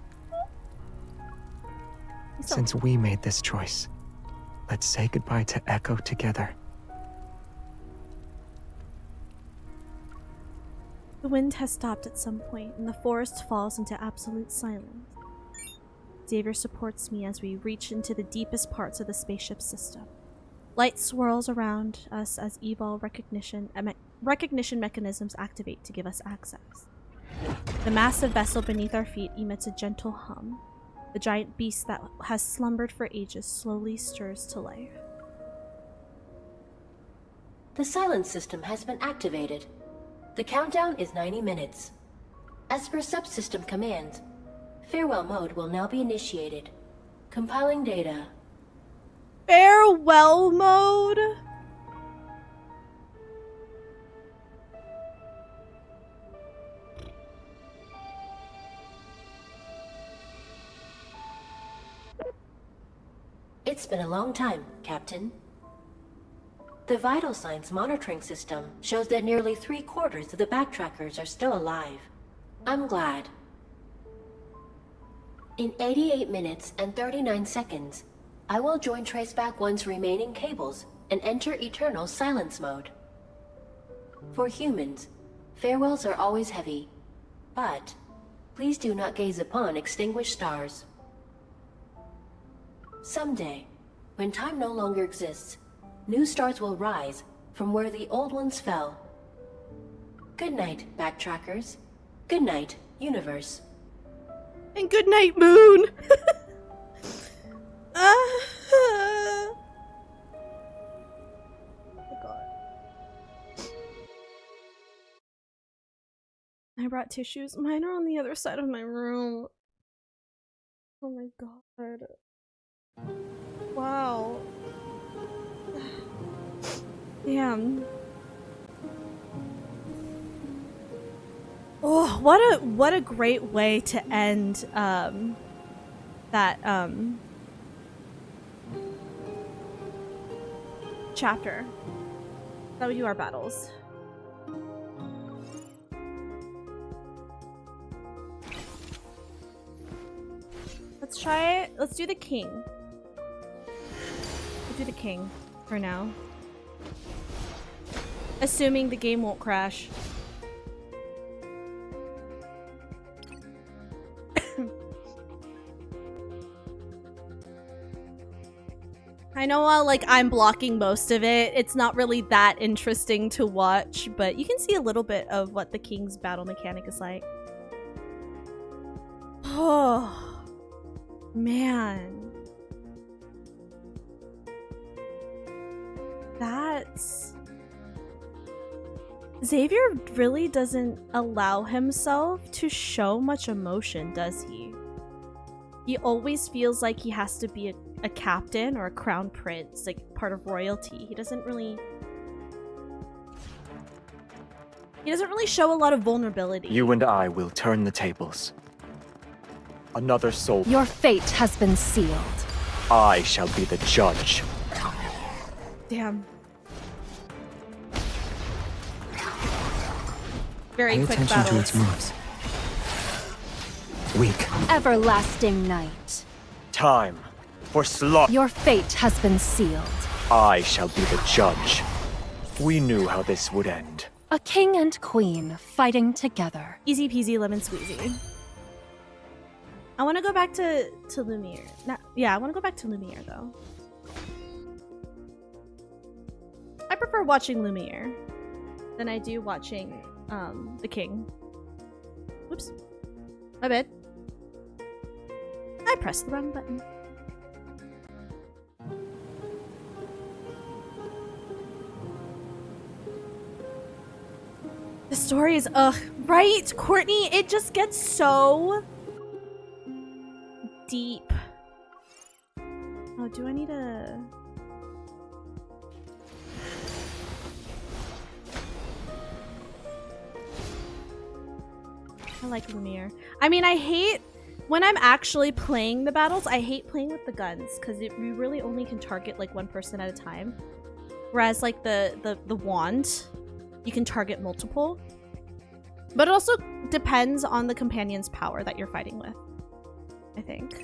So Since we made this choice, let's say goodbye to Echo together. the wind has stopped at some point, and the forest falls into absolute silence. Xavier supports me as we reach into the deepest parts of the spaceship system. Light swirls around us as evol recognition mechanisms activate to give us access. The massive vessel beneath our feet emits a gentle hum. The giant beast that has slumbered for ages slowly stirs to life. The silence system has been activated. The countdown is 90 minutes. As per subsystem commands, farewell mode will now be initiated. Compiling data. Farewell mode? It's been a long time, Captain. The vital signs monitoring system shows that nearly 3/4 of the backtrackers are still alive. I'm glad. In 88 minutes and 39 seconds, I will join Traceback 1's remaining cables and enter eternal silence mode. For humans, farewells are always heavy, but please do not gaze upon extinguished stars. Someday, when time no longer exists, new stars will rise from where the old ones fell. Good night, backtrackers. Good night, universe. And good night, moon! Oh God. I brought tissues. Mine are on the other side of my room. Oh my God. Wow. Damn. Oh, what a great way to end that chapter. Now we do our battles. Let's try it. Let's do the king. We'll do the king for now. Assuming the game won't crash. I know like I'm blocking most of it. It's not really that interesting to watch, but you can see a little bit of what the king's battle mechanic is like. Oh, man. That's... Xavier really doesn't allow himself to show much emotion, does he? He always feels like he has to be a captain or a crown prince, like part of royalty. He doesn't really show a lot of vulnerability. You and I will turn the tables. Another soul. Your fate has been sealed. I shall be the judge. Damn. Very Pay quick attention battles. to its moves. Weak. Everlasting night. Time for slaughter. Your fate has been sealed. I shall be the judge. We knew how this would end. A king and queen fighting together. Easy peasy lemon squeezy. I want to go back to Lumiere. Yeah, I want to go back to Lumiere though. I prefer watching Lumiere than I do watching the king. Whoops. My bad. I pressed the wrong button. The story is, right, Courtney? It just gets so deep. Oh, do I need a... I like Lumiere. I mean, I hate... When I'm actually playing the battles, I hate playing with the guns, because you really only can target, like, one person at a time. Whereas, like, the wand, you can target multiple. But it also depends on the companion's power that you're fighting with, I think.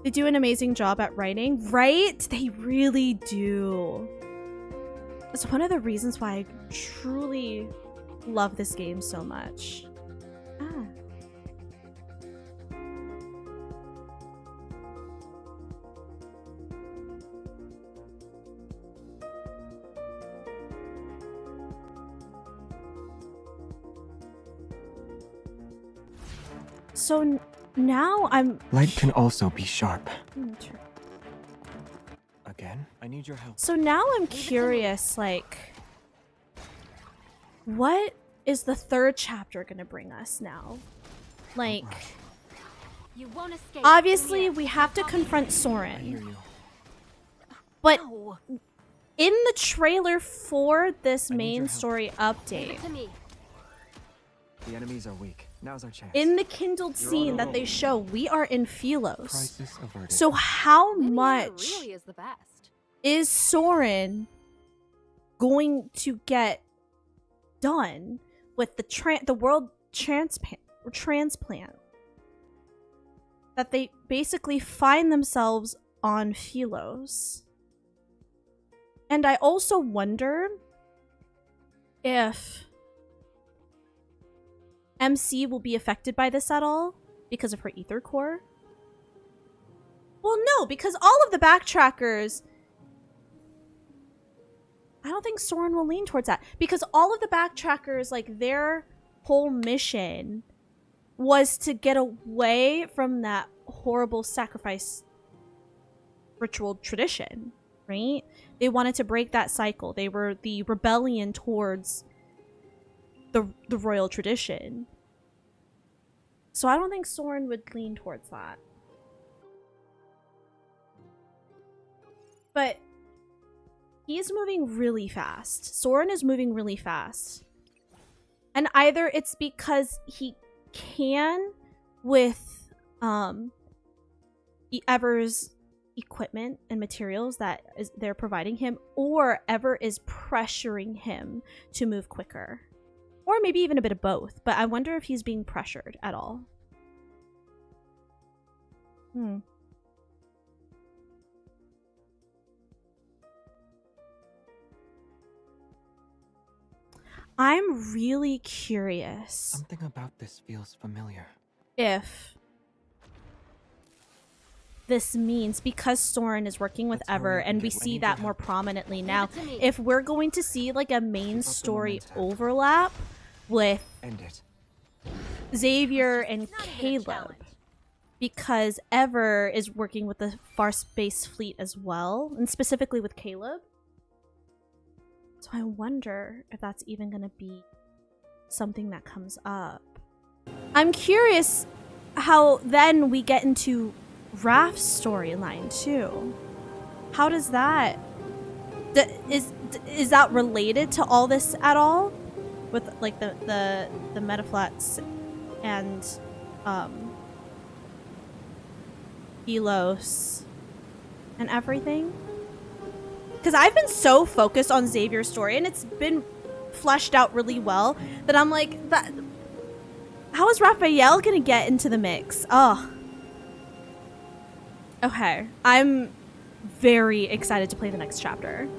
They do an amazing job at writing, right? They really do. It's one of the reasons why I truly love this game so much. Ah. So now I'm... Light can also be sharp. True. Again, I need your help. So now I'm curious, like, what is the third chapter gonna bring us now? Like, You won't escape. obviously we have to confront Soren. But in the trailer for this main story update, The enemies are weak. Now's our chance. in the kindled scene that they show, we are in PHILOS. Crisis averted. So how much Really is the best. is Soren going to get done with the world transplant that they basically find themselves on PHILOS? And I also wonder if MC will be affected by this at all because of her ether core. Well, no, because all of the backtrackers, I don't think Soren will lean towards that, because all of the backtrackers, like, their whole mission was to get away from that horrible sacrifice ritual tradition, right? They wanted to break that cycle. They were the rebellion towards the royal tradition. So I don't think Soren would lean towards that. But he's moving really fast. Soren is moving really fast. And either it's because he can with Ever's equipment and materials that they're providing him, or Ever is pressuring him to move quicker. Or maybe even a bit of both. But I wonder if he's being pressured at all. I'm really curious Something about this feels familiar. if this means, because Soren is working with Ever and we see that more prominently now, if we're going to see like a main story overlap with End it. Xavier and Caleb, because Ever is working with the Far Space Fleet as well, and specifically with Caleb. So I wonder if that's even going to be something that comes up. I'm curious how then we get into Raph's storyline too. How does that... Is that related to all this at all? With like the metaflats and PHILOS and everything? Because I've been so focused on Xavier's story and it's been fleshed out really well that I'm like, how is Raphael gonna get into the mix? Oh. Okay, I'm very excited to play the next chapter.